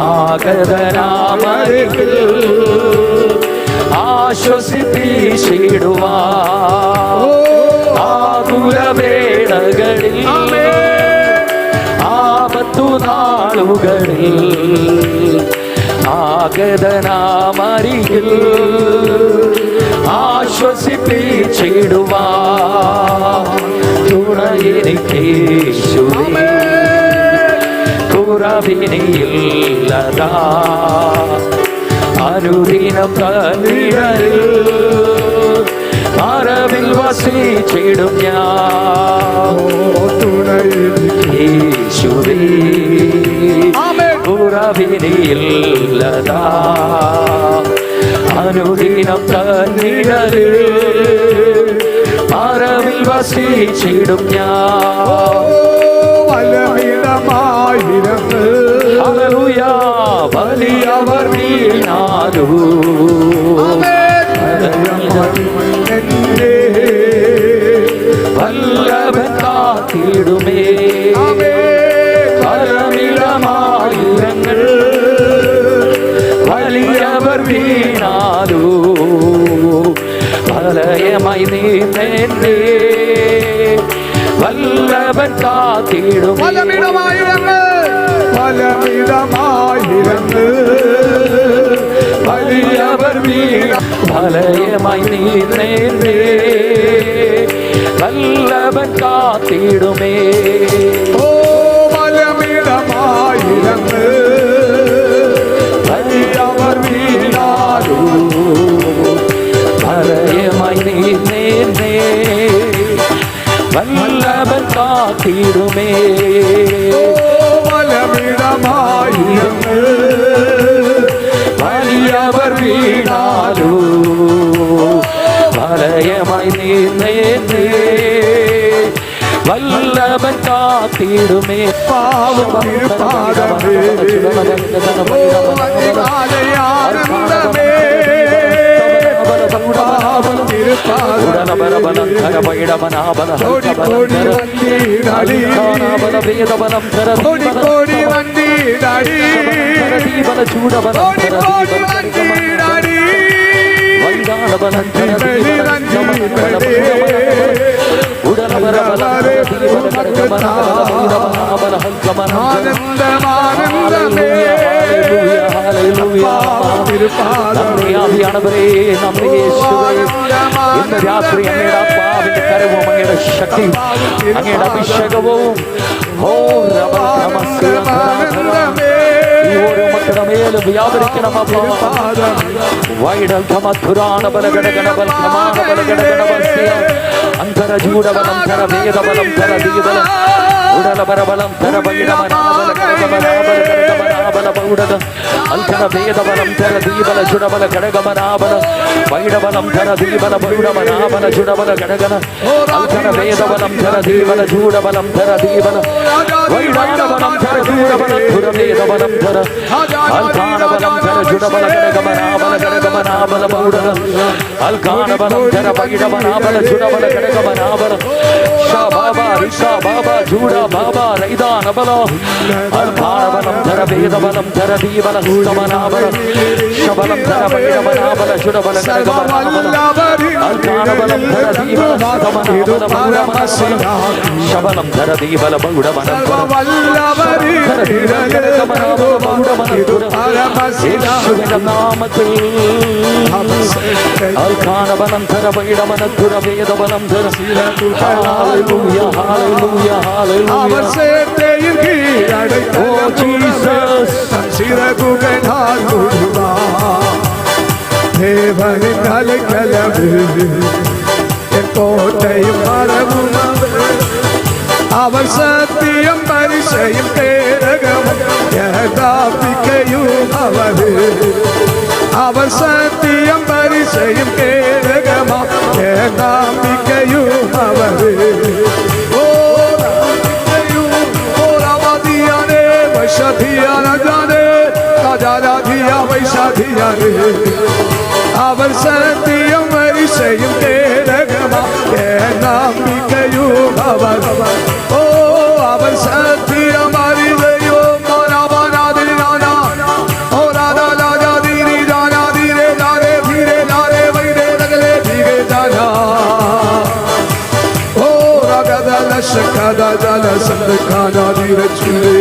ആഗതനാമരികിൽ ആശ്വസിപ്പിച്ചിടുവാ ആകുലവേളകളിൽ ആപത്തു നാളുകളിൽ ആഗതനാമരികിൽ ആശ്വസിപ്പിച്ചിടുവാ തുണയെനിക്ക് യേശുവേ, കുറവിനില്ലതാ അനുദിനം തന്നിരലിൽ മറവിൽ വസിച്ചിടും ഞാൻ. യേശുവേ, കുറവിനില്ലതാ അനുദിനം തന്നിരലിൽ മറവിൽ വസിച്ചിടും ഞാൻ. ഫലമിടമായിരങ്ങൾ ഹല്ലേലൂയ വലിയവർ വീണാലു വല്ലഭൻ കാത്തിടുമേ. ഫലമിടമായിരങ്ങൾ വലിയവർ വീണാലു വലയമായി നീ വല്ലഭൻ കാത്തിടും. ഫലമിടമായിരങ്ങൾ വലിയവർ വീണ വലയമായി നീ വല്ലഭൻ കാത്തിടുമേ. ഓ ഫലമിടമായിരങ്ങൾ വലിയവർ വീണാലു കാത്തിടുമേ ബലമിടമായി ഞങ്ങൾ വലിയവർ വീണാലോ വലയമായി നീന്നേന്നേ വല്ലഭൻ കാത്തിടുമേ പാവം തിരുപാദമേ ആനന്ദമേ പാവം തിരുപാദമേ കോടി കോടി വണ്ടിടടി കോടി കോടി വണ്ടിടടി കോടി കോടി വണ്ടിടടി ആനന്ദമാനന്ദമേ ഇന്ന് രാത്രി അങ്ങയുടെ ആത്മാവിന്റെ കരവും അങ്ങയുടെ ശക്തിയും അങ്ങയുടെ അഭിഷേകവും ഈ ഓരോ മക്കളുടെ മേലും വ്യാപരിക്കണം വൈഡൽ ധമധുരാണ ബലഗണഗണബൽ ധമാന ബലഗണഗണബസ്യ അന്തരജൂഢബലം ധര വേദബലം ധര ദീബലം ഉടലബലബലം ധര വൈഡമനാബലഗണഗമനാബലഗണഗമനാബല പൗഡല അൽധര വേദബലം ധര ദീബല ജുഡബല ഗണഗമനാബല വൈഡബലം ധര ദീബല പൗഡമനാബല ജുഡബല ഗണഗന അൽധര വേദബലം ധര ദീബല ജൂഢബലം ധര ദീബല വൈഡാനബലം ധര ജൂഢബല ധുര വേദബലം ധര അൽകാനബലം ധര ജുഡബല ഗണഗമനാബല ഗണഗമനാബല പൗഡല അൽകാനബലം ധര വൈഡമനാബല ജുഡബല ഗണഗമനാബല ശബാബ ഋഷാ ബാബ ജൂഡ ബാബ റൈദാനബല അൽകാനബലം ധര വേദബലം ധര ദീബല സ്തമനാബല ശബലം ധര വൈഡമനാബല ജുഡബല ഗണഗമനാബല അൽകാനബലം ധര ദീബല സ്തമനാബല പൗഡമനാബല ശബലം ധര ദീബല പൗഡമനാബല യേശുവിന്റെ നാമത്തിൽ അൽകാനബലം ധര വൈഡമനധുര വേദബലം ധര ഹല്ലേലൂയ ഹല്ലേലൂയ അവർ ഹല്ലേലൂയ சேர்த்தையின் கீழடை ഓ ജീസസ് சிறகுகளால் தொழுவார் தேவனின் அலைக்கலவு என் கோட்டையும் மரபும் அவர் சத்தியம் பரிசையும் கேடகமும் யதாபிக்கையும் அவர் சத்தியம் பரிசையும் கேடகமா யதாபிக்கையும் அவர் சத்தியம் வரிசையும் கேடகமா நம்பிக்கையும் அவர் அவர் சத்தியம் அறிவையோ ராதா ஓ ராதா ராஜா தீரி ராஜா தீரே தாரே தீரே தாரே வைரே ரகலே தீரே தானா ஓ ரகதல சகதல சந்தகானா தீரச்சுலே